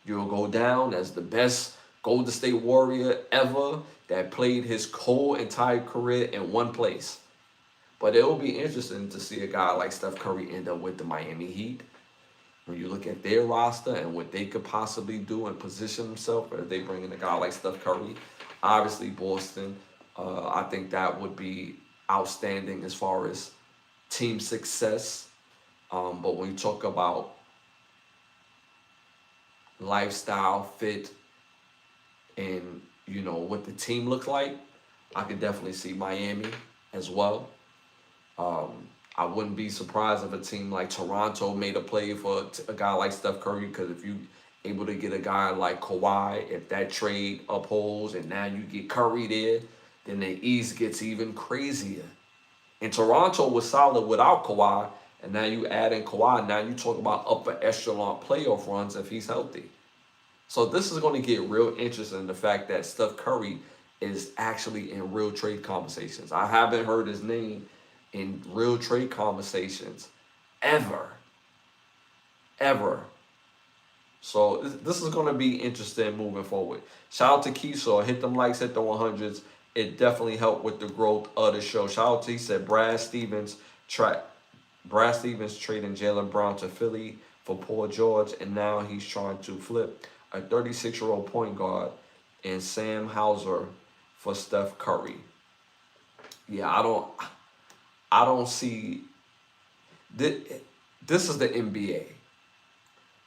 You'll go down as the best Golden State Warrior ever that played his whole entire career in one place. But it will be interesting to see a guy like Steph Curry end up with the Miami Heat. When you look at their roster and what they could possibly do and position themselves, if they bring in a guy like Steph Curry, obviously Boston, I think that would be outstanding as far as team success. But when you talk about lifestyle, fit, and what the team looks like, I could definitely see Miami as well. I wouldn't be surprised if a team like Toronto made a play for a guy like Steph Curry, because if you able to get a guy like Kawhi, if that trade upholds and now you get Curry there, then the East gets even crazier. And Toronto was solid without Kawhi, and now you add in Kawhi, now you talk about upper echelon playoff runs if he's healthy. So this is going to get real interesting in the fact that Steph Curry is actually in real trade conversations. I haven't heard his name in real trade conversations ever. So this is going to be interesting moving forward. Shout out to Keyshaw. Hit them likes, hit the 100s. It definitely helped with the growth of the show. Shout out to, he said, Brad Stevens trading Jaylen Brown to Philly for Paul George, and now he's trying to flip a 36-year-old point guard and Sam Hauser for Steph Curry. Yeah, I don't see this is the NBA.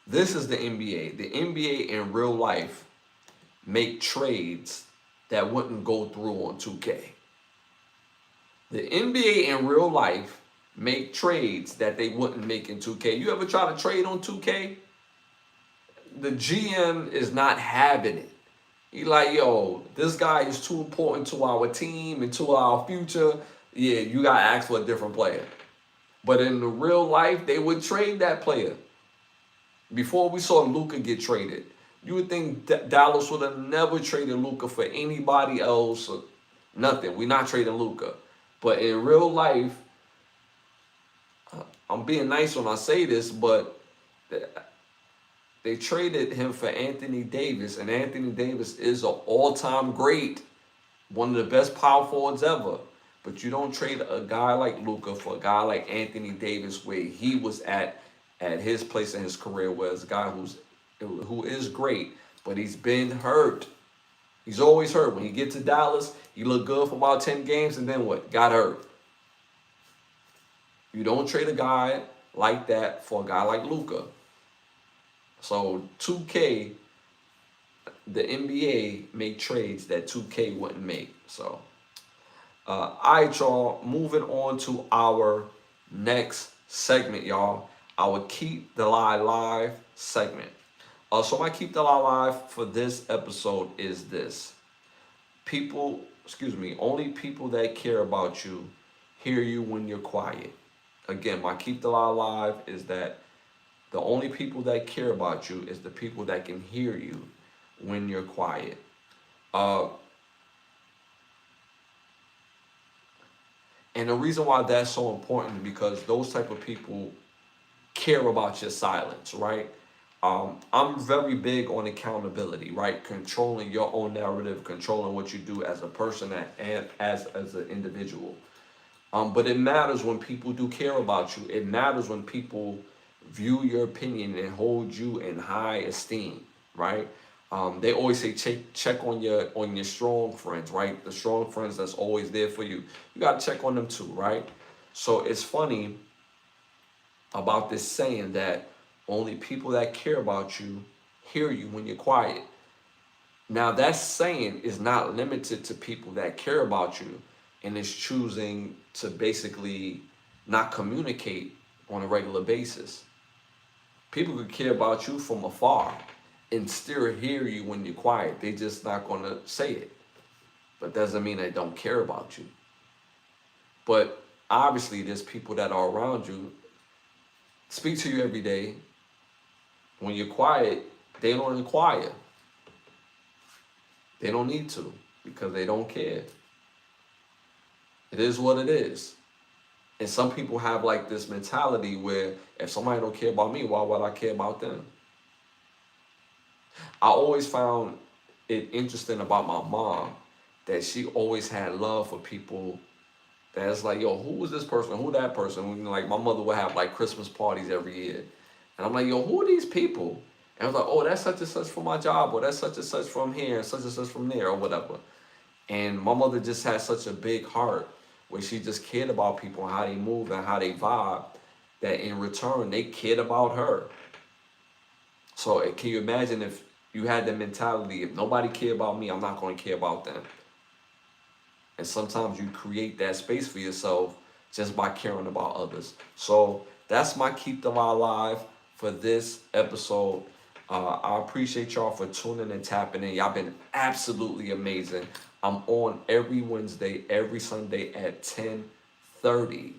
This is the NBA. The NBA in real life make trades that wouldn't go through on 2K. The NBA in real life make trades that they wouldn't make in 2K. You ever try to trade on 2K? The GM is not having it. He like, yo, this guy is too important to our team and to our future. Yeah, you got to ask for a different player. But in the real life, they would trade that player. Before we saw Luka get traded, you would think Dallas would have never traded Luka for anybody else. Or nothing. We're not trading Luka. But in real life, I'm being nice when I say this, but they traded him for Anthony Davis, and Anthony Davis is an all-time great, one of the best power forwards ever. But you don't trade a guy like Luka for a guy like Anthony Davis, where he was at his place in his career, where it's a guy who is great, but he's been hurt. He's always hurt. When he gets to Dallas, he looked good for about 10 games, and then what? Got hurt. You don't trade a guy like that for a guy like Luka. So 2K, the NBA make trades that 2K wouldn't make. So, all right, y'all. Moving on to our next segment, y'all. Our Keep the Lie Live segment. So my Keep the Lie Live for this episode is this. Only people that care about you hear you when you're quiet. Again, my Keep the Lie Live is that the only people that care about you is the people that can hear you when you're quiet. And the reason why that's so important is because those type of people care about your silence, right? I'm very big on accountability, right? Controlling your own narrative, controlling what you do as a person and as an individual. But it matters when people do care about you. It matters when people view your opinion and hold you in high esteem, right? They always say check on your strong friends, right? The strong friends that's always there for you. You got to check on them too, right? So it's funny about this saying that only people that care about you hear you when you're quiet. Now that saying is not limited to people that care about you and is choosing to basically not communicate on a regular basis. People could care about you from afar and still hear you when you're quiet. They just not going to say it. But doesn't mean they don't care about you. But obviously there's people that are around you, speak to you every day. When you're quiet, they don't inquire. They don't need to because they don't care. It is what it is. And some people have like this mentality where if somebody don't care about me, why would I care about them? I always found it interesting about my mom that she always had love for people That's like, yo, who is this person? Who that person? Like my mother would have like Christmas parties every year, and I'm like, yo, who are these people? And I was like, oh, that's such and such from my job, or that's such and such from here, and such from there, or whatever. And my mother just had such a big heart where she just cared about people and how they move and how they vibe, that in return they cared about her. So can you imagine if you had the mentality, if nobody cared about me, I'm not going to care about them. And sometimes you create that space for yourself just by caring about others. So that's my Keep the Lie Alive for this episode. I appreciate y'all for tuning and tapping in. Y'all been absolutely amazing. I'm on every Wednesday, every Sunday at 10:30.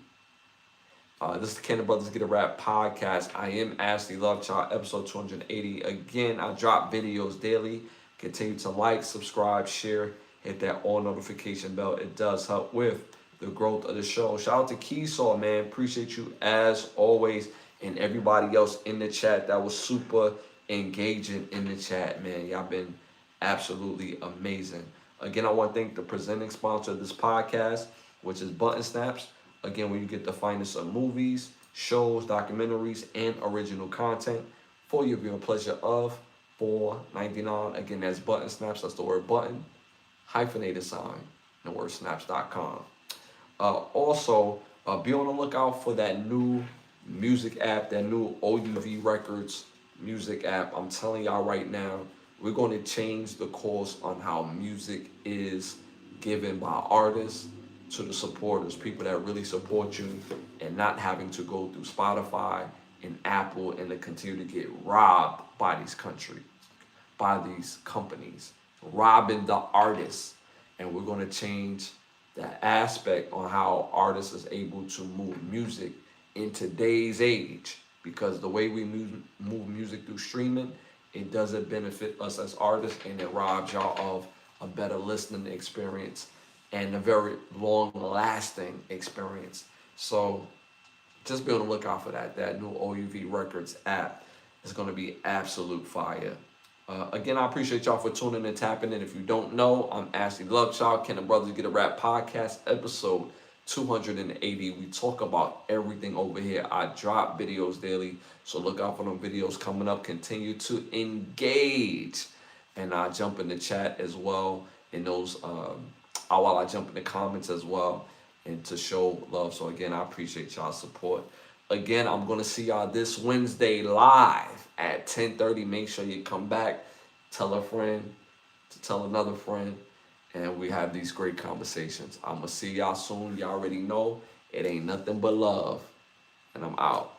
This is the Can the Brothers Get a Rap podcast. I am Ashley Lovechild, episode 280. Again, I drop videos daily. Continue to like, subscribe, share, hit that all notification bell. It does help with the growth of the show. Shout out to Keesaw, man. Appreciate you as always. And everybody else in the chat that was super engaging in the chat, man. Y'all been absolutely amazing. Again, I want to thank the presenting sponsor of this podcast, which is Button Snaps. Again, where you get the finest of movies, shows, documentaries, and original content for your viewing pleasure of $4.99. Again, that's Button Snaps. That's the word button, hyphenated sign, the word snaps.com. Also, be on the lookout for that new music app, that new OUV Records music app. I'm telling y'all right now, we're going to change the course on how music is given by artists to the supporters, people that really support you, and not having to go through Spotify and Apple and to continue to get robbed by these companies, robbing the artists. And we're going to change the aspect on how artists is able to move music in today's age, because the way we move music through streaming, it doesn't benefit us as artists, and it robs y'all of a better listening experience and a very long-lasting experience. So just be on the lookout for that. That new OUV Records app is going to be absolute fire. Again, I appreciate y'all for tuning and tapping in. If you don't know, I'm Ashley Lovechild, Can the Brothers Get a Rap podcast, episode 280. We talk about everything over here. I drop videos daily, so look out for them videos coming up. Continue to engage, and I jump in the chat as well in those while I jump in the comments as well, and to show love. So again, I appreciate y'all's support. Again, I'm going to see y'all this Wednesday live at 10:30. Make sure you come back, tell a friend, to tell another friend, and we have these great conversations. I'm going to see y'all soon. Y'all already know it ain't nothing but love, and I'm out.